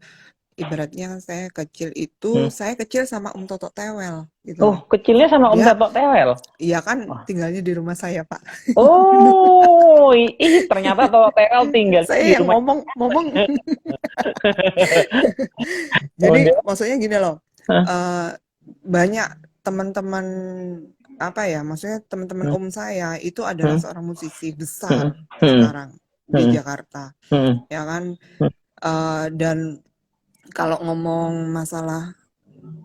ibaratnya Hmm. saya kecil sama Om Toto Tewel gitu Oh, loh. kecilnya sama Om Dia, Tato Tewel. iya kan Wah. tinggalnya di rumah saya Pak. Oh, ternyata Tato Tewel tinggalnya di Saya yang rumah. ngomong. Oh, Jadi dia. maksudnya gini loh, Hah? eh, banyak teman-teman apa ya, maksudnya teman-teman Hmm. om saya itu adalah Hmm. seorang musisi Hmm. besar Hmm. sekarang di Hmm. Jakarta, Hmm. ya kan. Dan kalau ngomong masalah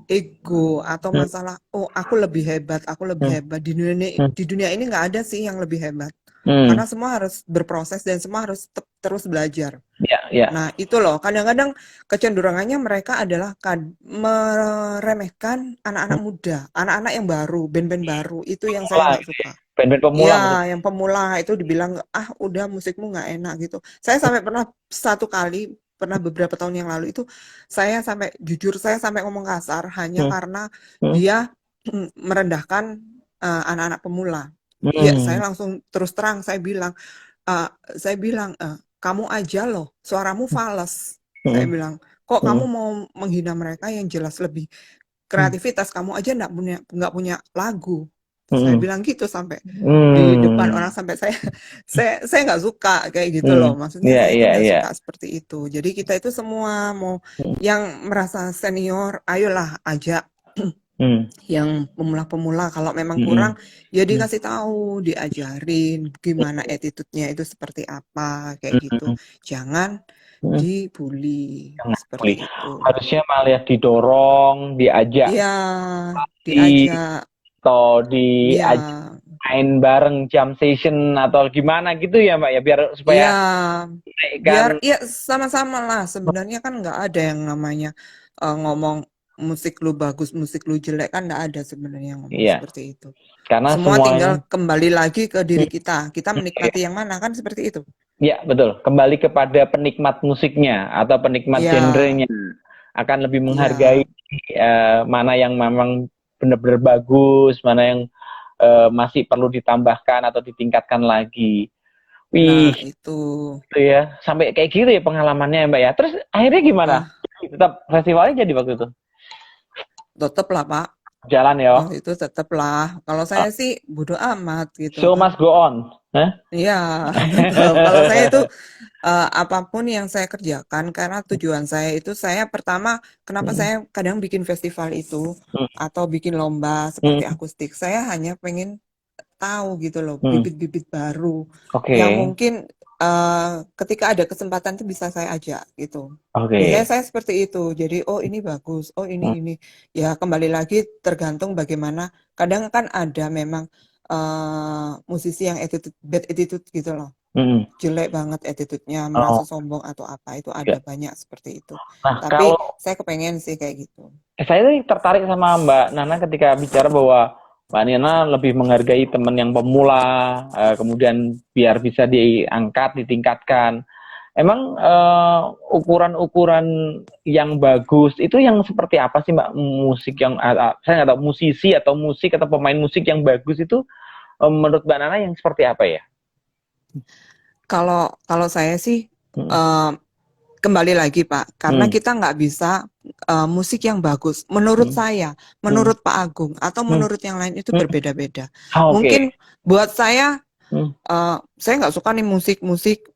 ego atau Hmm. masalah, oh aku lebih Hmm. hebat Hmm. di dunia ini nggak ada sih yang lebih hebat, Hmm. karena semua harus berproses dan semua harus terus belajar. Ya, ya. Nah, itu loh, kadang-kadang kecenderungannya mereka adalah meremehkan anak-anak Hmm. muda, anak-anak yang baru, band-band baru, itu yang saya Pemula nggak gitu ya. suka. Band-band pemula maksudnya. Iya, yang pemula itu dibilang, ah udah musikmu nggak enak gitu. Saya sampai pernah satu kali, pernah beberapa tahun yang lalu itu, saya sampai ngomong kasar hanya Hmm. karena Hmm. dia merendahkan anak-anak pemula. Iya, saya Hmm. langsung terus terang, eh, saya bilang, kamu aja loh, suaramu fals. Saya Hmm. bilang, kok kamu Hmm. mau menghina mereka yang jelas lebih Hmm. kreativitas, kamu aja nggak punya lagu. Saya Hmm. bilang gitu sampai di depan Hmm. orang, sampai saya saya nggak suka kayak gitu Hmm. loh. Maksudnya Iya, saya itu iya, nggak iya. suka seperti itu. Jadi kita itu semua mau Hmm. yang merasa senior, ayolah ajak Hmm. yang pemula-pemula, kalau memang Hmm. kurang ya Hmm. dikasih tahu, diajarin gimana attitude-nya itu seperti apa kayak gitu. Hmm. Jangan Hmm. dibully Jangan bully. seperti itu. Harusnya malah didorong, diajak Iya, di diajak. atau Iya, diajak main bareng jam session atau gimana gitu ya Mbak ya, biar supaya iya. Biar naikkan. ya sama-sama lah. Sebenarnya kan nggak ada yang namanya ngomong musik lu bagus, musik lu jelek, kan nggak ada sebenarnya ngomong Iya, seperti itu. karena Semua tinggal semuanya. kembali lagi ke diri Hmm. kita. Kita menikmati yang mana kan seperti itu. Ya, betul. Kembali kepada penikmat musiknya atau penikmat Iya, genrenya akan lebih menghargai iya. mana yang memang benar-benar bagus, mana yang masih perlu ditambahkan atau ditingkatkan lagi. Nah, Wih, itu. itu ya. Sampai kayak gitu ya pengalamannya ya, Mbak ya. Terus akhirnya gimana? Ah, Tetap festivalnya jadi waktu itu? tetep lah, Pak. Jalan ya. Waktu itu tetep lah. Kalau saya sih bodo amat gitu Show kan. must go on. Hah? Iya, tetap. Kalau saya itu apapun yang saya kerjakan, karena tujuan saya itu, saya pertama, kenapa Hmm. saya kadang bikin festival itu Hmm. atau bikin lomba seperti Hmm. akustik, saya hanya pengen tahu gitu loh, Hmm. bibit-bibit baru yang Oke. mungkin ketika ada kesempatan itu bisa saya ajak gitu. Biasanya Oke. saya seperti itu. Jadi, oh ini bagus, oh Hmm. ini. Ya kembali lagi tergantung bagaimana. Kadang kan ada memang musisi yang bad attitude gitu loh. Hmm. Jelek banget attitude-nya, merasa Oh. sombong atau apa, itu Ya. ada banyak seperti itu. Nah, Tapi kalau saya kepengen sih kayak gitu. saya sih tertarik sama Mbak Nana ketika bicara bahwa Mbak Nana lebih menghargai teman yang pemula, kemudian biar bisa diangkat, ditingkatkan. Emang ukuran-ukuran yang bagus itu yang seperti apa sih Mbak? Musik yang saya nggak tahu, musisi atau musik atau pemain musik yang bagus itu menurut Mbak Nana yang seperti apa ya? Kalau saya sih Hmm. eh, kembali lagi Pak, karena Hmm. kita nggak bisa musik yang bagus. Menurut Hmm. saya, Hmm. menurut Pak Agung, atau Hmm. menurut yang lain itu Hmm. berbeda-beda. Ah, oke. Mungkin buat Hmm. saya nggak suka nih musik-musik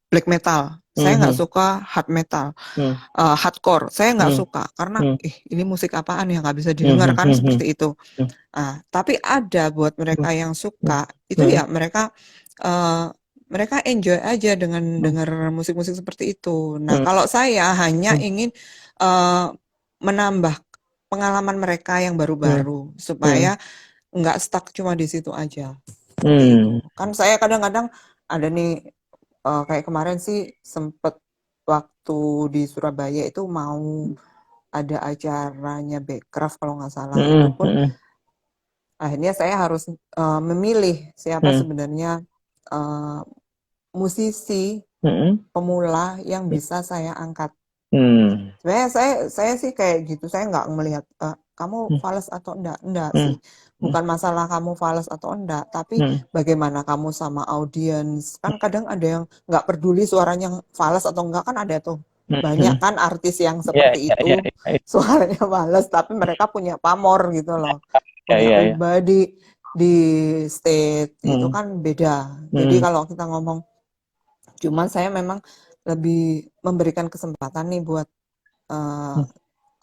black metal. Saya Hmm. nggak Hmm. suka hard metal, Hmm. hardcore. Saya nggak Hmm. suka karena, Hmm. ini musik apaan ya nggak bisa Hmm. didengar kan Hmm. Hmm. seperti itu. Hmm. Tapi ada buat Hmm. mereka yang suka itu Hmm. ya eh, mereka enjoy aja dengan Hmm. dengar musik-musik seperti itu. Nah, Hmm. kalau saya hanya Hmm. ingin eh, menambah pengalaman mereka yang Hmm. baru-baru Hmm. supaya nggak stuck cuma di situ aja. Seperti itu. Hmm. Kan saya kadang-kadang ada nih kayak kemarin sih sempet waktu di Surabaya itu mau ada acaranya Backcraft kalau nggak salah. Itu Hmm. pun Hmm. akhirnya saya harus memilih siapa Hmm. sebenarnya eh, musisi Hmm. pemula yang bisa saya angkat. Hmm. Sebenarnya saya sih kayak gitu. Saya nggak melihat kamu fales atau enggak Hmm. sih. Bukan masalah kamu fales atau enggak, tapi Hmm. bagaimana kamu sama audiens. Kan kadang ada yang nggak peduli suaranya fales atau enggak, kan ada tuh. Hmm. Banyak Hmm. kan artis yang Ya, seperti ya, ya, itu, ya, suaranya fales tapi mereka punya pamor gitu loh. ya, Punya ya, ya. pribadi di stage itu Hmm. kan beda. Jadi Hmm. kalau kita ngomong, cuman saya memang lebih memberikan kesempatan nih buat eh,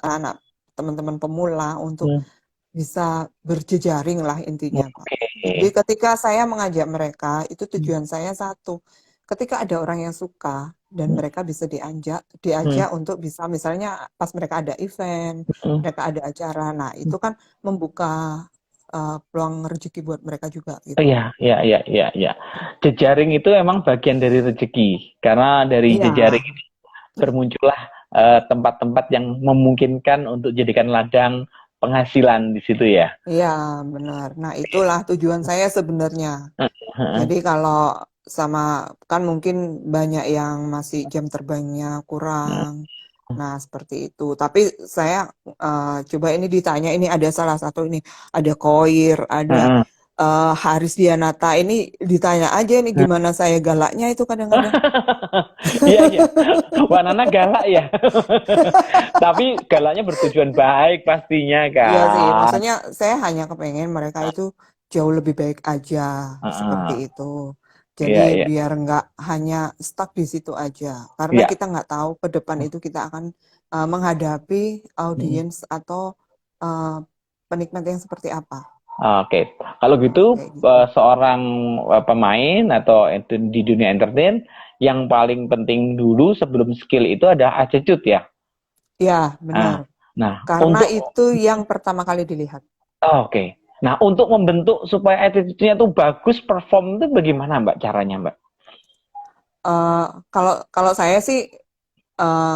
anak teman-teman pemula untuk Hmm. bisa berjejaring lah intinya Pak. Oke. Jadi ketika saya mengajak mereka, itu tujuan saya satu. Ketika ada orang yang suka dan Hmm. mereka bisa Hmm. diajak untuk bisa misalnya pas mereka ada event, Hmm. mereka ada acara. Nah, itu kan membuka peluang rezeki buat mereka juga Oh, gitu. ya, ya, ya, ya, ya. Jejaring itu emang bagian dari rezeki, karena dari Iya, jejaring ini bermuncullah tempat-tempat yang memungkinkan untuk jadikan ladang penghasilan di situ ya. iya benar. Nah, itulah tujuan saya sebenarnya. Heeh. Jadi kalau sama kan mungkin banyak yang masih jam terbangnya kurang. Nah, seperti itu. Tapi saya coba ini ditanya, ini ada salah satu ini, ada Koir, ada Heeh. Haris Dianata. Ini ditanya aja nih gimana saya galaknya itu kadang-kadang. Iya, iya. Wak Nana galak ya. Tapi galaknya bertujuan baik pastinya Iya sih, kan. maksudnya saya hanya kepengen mereka itu jauh lebih baik aja, seperti Heeh. itu. Jadi Iya, iya. biar nggak hanya stuck di situ aja, karena Iya. kita nggak tahu ke depan itu kita akan menghadapi Mm. audiens atau uh, penikmat yang seperti apa, Oke, kalau gitu kayak gitu. seorang pemain atau di dunia entertain yang paling penting dulu sebelum skill itu ada attitude ya. Ya, Nah, benar. nah Karena untuk itu yang pertama kali dilihat. oke. Nah, untuk membentuk supaya attitude-nya tuh bagus, perform itu bagaimana Mbak caranya, Mbak? Kalau kalau saya sih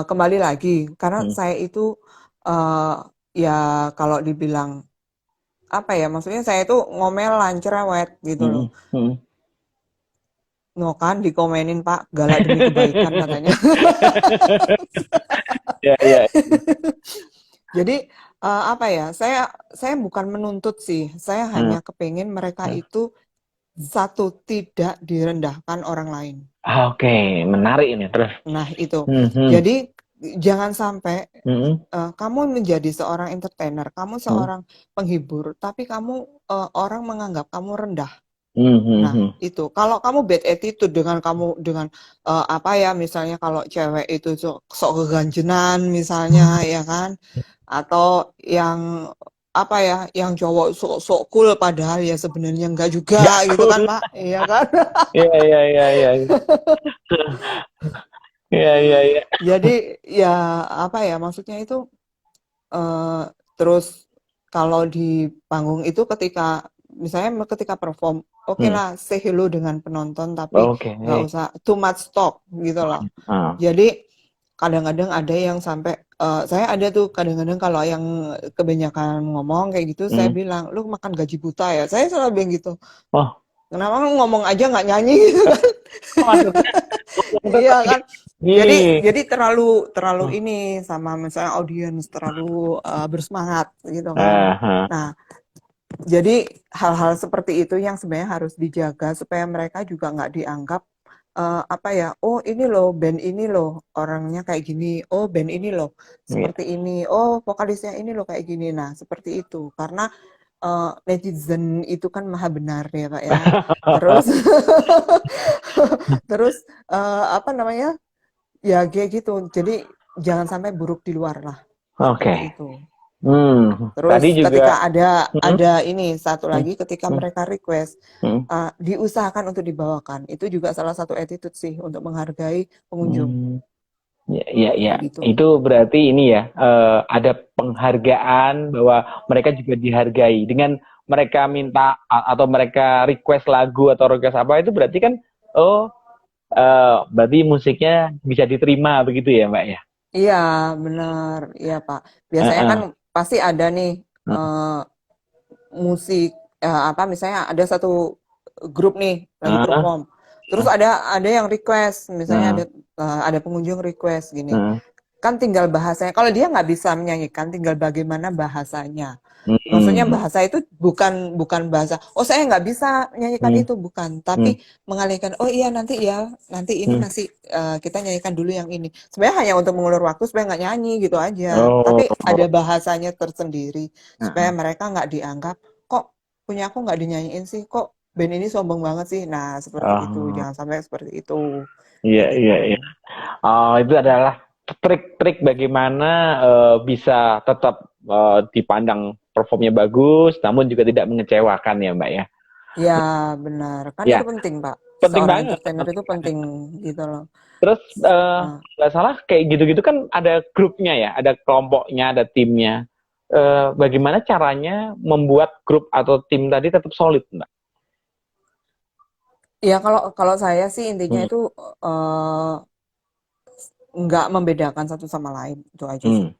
kembali lagi, karena Hmm. saya itu uh, ya kalau dibilang apa ya, maksudnya saya tuh ngomel cerewet gitu loh. Hmm. Hmm. No kan dikomenin Pak, galak demi kebaikan katanya. Ya, ya. Jadi apa ya, saya bukan menuntut sih, saya Hmm. hanya kepengen mereka itu satu tidak direndahkan orang lain. Oke, menarik ini terus. Nah itu, Hmm. Hmm. jadi jangan sampai Hmm. kamu menjadi seorang entertainer, kamu Hmm. seorang penghibur, tapi kamu orang menganggap kamu rendah. Hmm. Hmm. Nah, Hmm. itu kalau kamu bad attitude dengan kamu dengan apa ya, misalnya kalau cewek itu sok keganjenan misalnya ya kan, atau yang apa ya, yang cowok sok cool padahal ya sebenarnya enggak juga Gak gitu kan, cool. Pak. Iya kan? Iya, iya, iya, iya. Iya, iya, iya. Jadi ya apa ya, maksudnya itu eh, terus kalau di panggung itu ketika misalnya ketika perform, oke Hmm. lah say hello dengan penonton tapi Oke. nggak usah too much talk gitu loh. Ah. Jadi kadang-kadang ada yang sampai saya ada tuh kadang-kadang kalau yang kebanyakan ngomong kayak gitu saya Hmm. bilang lu makan gaji buta ya. Saya selalu bilang gitu. Oh, Kenapa lu ngomong aja nggak nyanyi gitu kan? maksudnya Iya kan? Jadi gini. jadi terlalu terlalu Oh. ini sama misalnya audiens terlalu bersemangat gitu kan. Ah, Nah, jadi hal-hal seperti itu yang sebenarnya harus dijaga supaya mereka juga nggak dianggap apa ya, oh ini loh band ini loh orangnya kayak gini, oh band ini loh Iya. seperti ini, oh vokalisnya ini loh kayak gini. Nah seperti itu karena netizen itu kan maha benar ya Pak ya. Terus terus apa namanya ya kayak gitu. Jadi jangan sampai buruk di luar lah Oke. seperti itu. Tadi Terus juga. ketika Hmm, ada ini satu hmm, lagi ketika hmm, mereka request hmm, diusahakan untuk dibawakan. Itu juga salah satu attitude sih untuk menghargai pengunjung hmm. Ya, ya, ya. kayak gitu. Itu berarti ini ya, ada penghargaan bahwa mereka juga dihargai. Dengan mereka minta atau mereka request lagu atau request apa itu berarti kan, oh, berarti musiknya bisa diterima begitu ya, Mbak ya? Iya, benar. Iya, Pak. Biasanya kan Heeh, pasti ada nih heeh, eh, musik apa misalnya ada satu grup nih lagi heeh, perform. Terus ada yang request, misalnya heeh, ada pengunjung request gini. heeh, Kan tinggal bahasanya. Kalau dia nggak bisa menyanyikan, tinggal bagaimana bahasanya. Maksudnya hmm, bahasa itu bukan bukan bahasa. Oh saya nggak bisa menyanyikan hmm, itu bukan. hmm, Tapi mengalihkan. Oh iya nanti ya, nanti ini hmm. masih kita nyanyikan dulu yang ini. Sebenarnya hanya untuk mengulur waktu supaya nggak nyanyi gitu aja. Oh, Tapi ada bahasanya tersendiri supaya heeh. mereka nggak dianggap kok punya aku nggak dinyanyiin sih. Kok band ini sombong banget sih. Nah seperti itu. Oh, Jangan sampai seperti itu. iya, Kayak iya, gitu. iya. Oh, itu adalah trik-trik bagaimana bisa tetap dipandang performnya bagus, namun juga tidak mengecewakan ya, Mbak ya. Ya, benar. Kan itu Ya, penting, Pak. penting Seorang banget, entertainer penting itu banget. penting gitu loh. Terus Nah, nggak salah kayak gitu-gitu kan ada grupnya ya, ada kelompoknya, ada timnya. Bagaimana caranya membuat grup atau tim tadi tetap solid, Mbak? ya kalau kalau saya sih intinya Hmm, itu eh, nggak membedakan satu sama lain. Itu aja hmm. sih.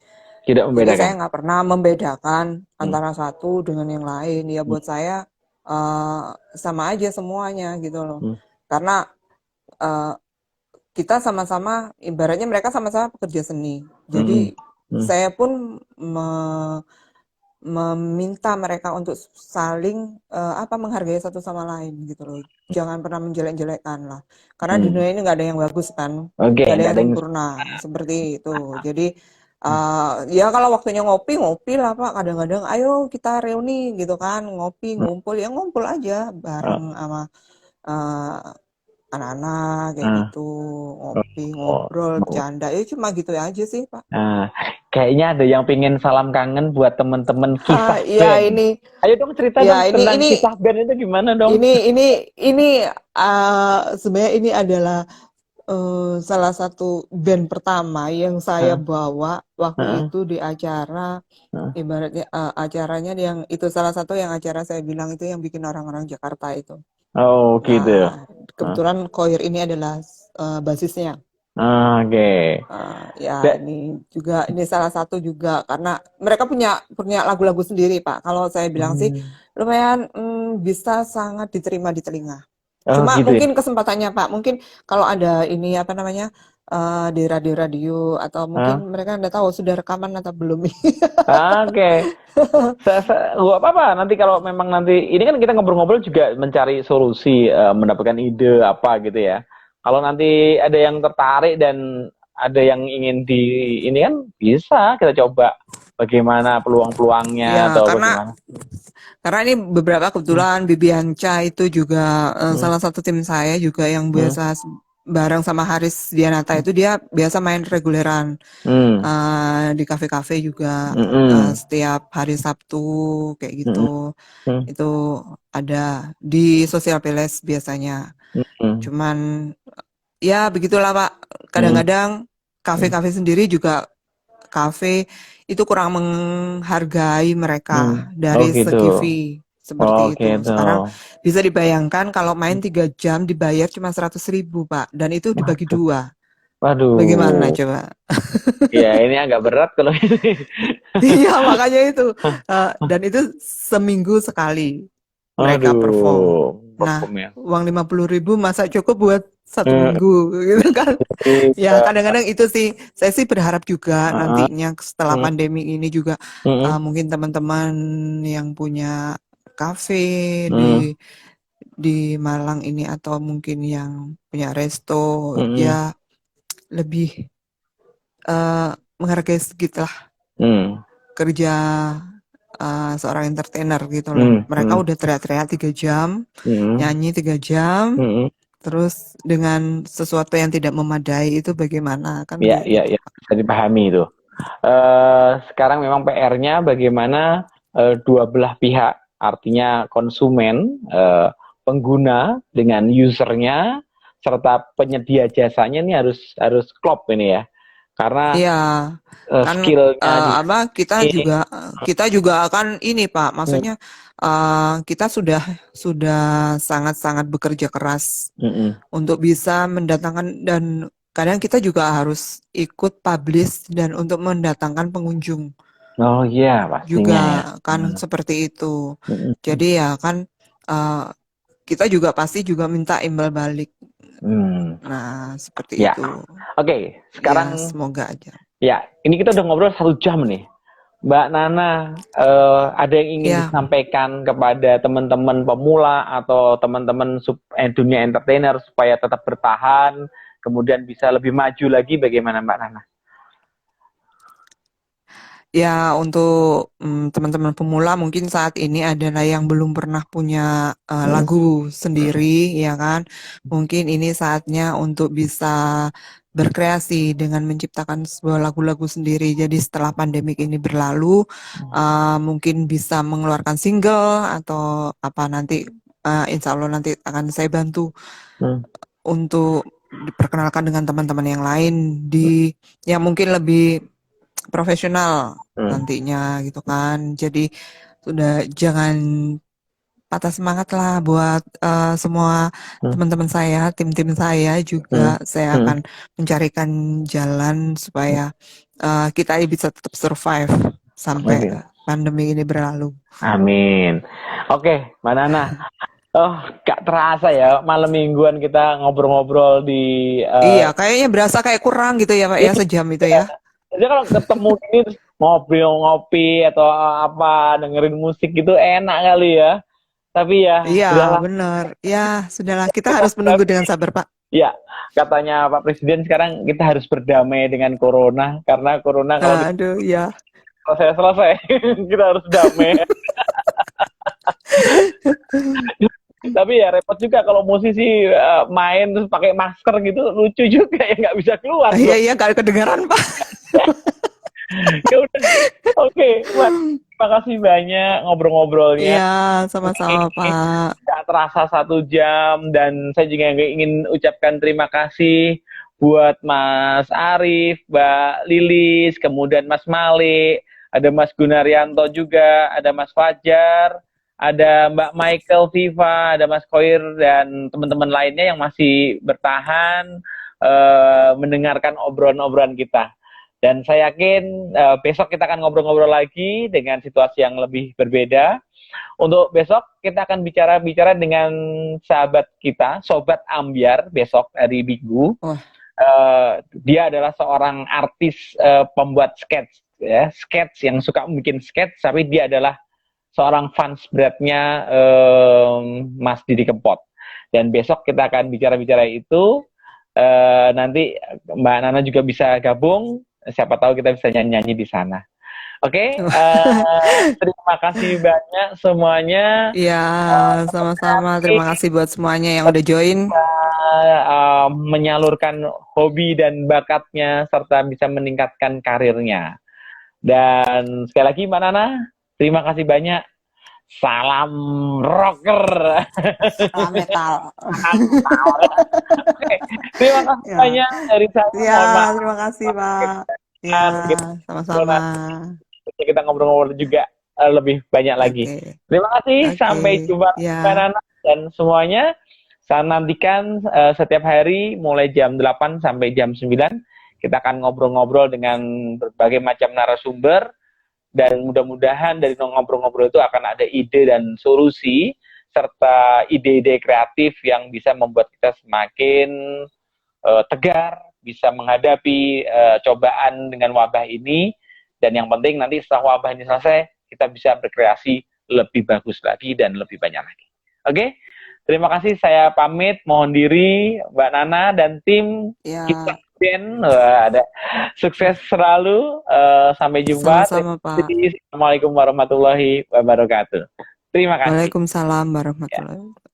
Tidak Jadi membedakan. saya nggak pernah membedakan Hmm, antara satu dengan yang lain. Ya hmm, buat saya eh, sama aja semuanya gitu loh. hmm, Karena eh, kita sama-sama, ibaratnya mereka sama-sama pekerja seni. hmm, Jadi hmm, saya pun meminta mereka untuk saling apa menghargai satu sama lain gitu loh. Jangan pernah menjelek-jelekkan lah. Karena di hmm. dunia ini nggak ada yang bagus kan, Oke, nggak ada nggak yang ada yang. sempurna seperti itu. Jadi ya kalau waktunya ngopi ngopi lah Pak. Kadang-kadang ayo kita reuni gitu kan, ngopi ngumpul ya ngumpul aja bareng Hmm, sama eh, anak-anak kayak hmm. gitu, ngopi Oh, ngobrol oh. bercanda ya cuma gitu aja sih Pak. Nah, kayaknya ada yang pengen salam kangen buat temen-temen kisah Ya band. ini Ayo dong cerita ya dong ini tentang ini kisah band itu gimana dong? ini sebenarnya ini adalah salah satu band pertama yang saya Hah? bawa waktu Hah? itu di acara Hah? ibaratnya acaranya yang itu salah satu yang acara saya bilang itu yang bikin orang-orang Jakarta itu. Oh gitu. Nah, Hah? kebetulan choir ini adalah basisnya. Oke. Ya Da- ini juga ini salah satu juga karena mereka punya punya lagu-lagu sendiri Pak. Kalau saya bilang sih Hmm. lumayan bisa sangat diterima di telinga. Oh Cuma gitu ya. mungkin kesempatannya Pak, mungkin kalau ada ini apa namanya di radio-radio atau Hah? mungkin mereka nggak tahu sudah rekaman atau belum. Oke. Gua apa nanti kalau memang nanti ini kan kita ngobrol-ngobrol juga mencari solusi, mendapatkan ide apa gitu ya. Kalau nanti ada yang tertarik dan ada yang ingin di ini kan bisa kita coba bagaimana peluang-peluangnya Ya, atau karena bagaimana. ini beberapa Hmm, kebetulan Bibianca itu juga hmm, salah satu tim saya juga yang hmm, biasa bareng sama Haris Dianata hmm, itu dia biasa main reguleran hmm, di kafe-kafe juga hmm, setiap hari Sabtu kayak hmm, gitu. hmm, Itu ada di Sosial Peles biasanya. hmm, Cuman ya begitulah Pak. hmm, Kadang-kadang hmm, kafe-kafe sendiri juga kafe itu kurang menghargai hmm. mereka Oh dari gitu. segi fee Oh seperti itu. gitu. Sekarang bisa dibayangkan kalau main 3 jam dibayar cuma 100.000 Pak, dan itu dibagi Waduh. dua. Bagaimana Waduh. coba? Ya ini agak berat kalau ini. Iya makanya itu. Dan itu seminggu sekali mereka perform. Aduh, Nah, perform ya. uang 50.000 masa cukup buat satu Hmm, minggu gitu kan? Ya iya. kadang-kadang itu sih saya sih berharap juga Heeh, nantinya setelah hmm, pandemi ini juga hmm, mungkin teman-teman yang punya kafe hmm, di Malang ini atau mungkin yang punya resto Mm-mm. ya lebih menghargai segitulah Mm. kerja seorang entertainer gitu loh. Mm. Mereka Mm. udah teriak-teriak 3 jam, Mm. nyanyi 3 jam, Mm. terus dengan sesuatu yang tidak memadai itu bagaimana kan Ya, kayak ya, gitu. ya, bisa dipahami itu. Sekarang memang PR-nya bagaimana dua belah pihak, artinya konsumen, pengguna dengan usernya, serta penyedia jasanya ini harus harus klop ini ya, karena Iya, kan skillnya di apa kita juga akan ini Pak, maksudnya kita sudah sangat-sangat bekerja keras Mm-mm. untuk bisa mendatangkan dan kadang kita juga harus ikut publish dan untuk mendatangkan pengunjung Oh iya, juga pastinya ya. kan seperti itu. Mm-mm. Jadi ya kan eh, kita juga pasti juga minta imbal balik. Hmm. Nah, seperti Ya, itu. oke. Ya, Sekarang semoga aja. ya, ini kita udah ngobrol 1 jam nih. Mbak Nana, ada yang ingin Ya. disampaikan kepada teman-teman pemula atau teman-teman dunia entertainer supaya tetap bertahan, kemudian bisa lebih maju lagi, bagaimana Mbak Nana? Ya, untuk teman-teman pemula mungkin saat ini adalah yang belum pernah punya Hmm? lagu sendiri, ya kan? Mungkin ini saatnya untuk bisa berkreasi dengan menciptakan sebuah lagu-lagu sendiri. Jadi setelah pandemik ini berlalu, mungkin bisa mengeluarkan single atau apa nanti, insya Allah nanti akan saya bantu Hmm. untuk diperkenalkan dengan teman-teman yang lain di yang mungkin lebih profesional Hmm. nantinya gitu kan. Jadi sudah jangan patah semangat lah buat semua Hmm. teman-teman saya, tim-tim saya Hmm. juga saya Hmm. akan mencarikan jalan supaya kita bisa tetap survive sampai Oke. pandemi ini berlalu. Amin. Oke, Mbak Nana. Oh, gak terasa ya malam mingguan kita ngobrol-ngobrol di Iya, kayaknya berasa kayak kurang gitu ya Pak ya sejam itu iya. ya. Jadi kalau ketemu gini terus ngobrol ngopi atau apa dengerin musik gitu enak kali ya. Tapi ya Iya, udahlah. bener. Ya, sudahlah. Kita harus menunggu dengan sabar, Pak. Ya, katanya Pak Presiden sekarang kita harus berdamai dengan corona karena corona kalau Aduh, ya. selesai kita harus damai. Tapi ya repot juga kalau musisi main terus pakai masker gitu lucu juga ya nggak bisa keluar Iya, loh. iya, gak kedengaran, Pak. Ya udah, oke, Wan. Terima kasih banyak ngobrol-ngobrolnya. Iya, sama-sama, Pak. Nggak terasa 1 jam dan saya juga ingin ucapkan terima kasih buat Mas Arif, Mbak Lilis, kemudian Mas Malik, ada Mas Gunaryanto juga, ada Mas Fajar, ada Mbak Michael Viva, ada Mas Koir dan teman-teman lainnya yang masih bertahan mendengarkan obrolan-obrolan kita. Dan saya yakin besok kita akan ngobrol-ngobrol lagi dengan situasi yang lebih berbeda. Untuk besok kita akan bicara-bicara dengan sahabat kita, Sobat Ambyar, besok hari Minggu. Wah, Dia adalah seorang artis pembuat sketch, ya, sketch yang suka bikin sketch, tapi dia adalah seorang fans beratnya Mas Didi Kempot. Dan besok kita akan bicara-bicara itu. Nanti Mbak Nana juga bisa gabung. Siapa tahu kita bisa nyanyi-nyanyi di sana. Oke, terima kasih banyak semuanya. iya, sama-sama. Terima kasih buat semuanya yang udah join. Menyalurkan hobi dan bakatnya serta bisa meningkatkan karirnya. Dan sekali lagi Mbak Nana, terima kasih banyak. Salam rocker. Salam metal. Oke, terima kasih Ya, banyak dari saya. ya, Mohon maaf. terima kasih, Pak. Ya, sama-sama. Kita ngobrol-ngobrol juga lebih banyak lagi. Oke, Terima kasih. oke. Sampai jumpa Mbak Ya, Nana dan semuanya. Saya nantikan setiap hari mulai jam 8 sampai jam 9 kita akan ngobrol-ngobrol dengan berbagai macam narasumber dan mudah-mudahan dari ngobrol-ngobrol itu akan ada ide dan solusi serta ide-ide kreatif yang bisa membuat kita semakin tegar, bisa menghadapi cobaan dengan wabah ini, dan yang penting nanti setelah wabah ini selesai kita bisa berkreasi lebih bagus lagi dan lebih banyak lagi. Oke? Terima kasih, saya pamit, mohon diri, Mbak Nana dan tim Ya, kita Ben. Wah, ada sukses selalu. Sampai jumpa. Terima sama-sama Pak. kasih. Assalamualaikum warahmatullahi wabarakatuh. Terima kasih. Waalaikumsalam Ya. warahmatullahi wabarakatuh.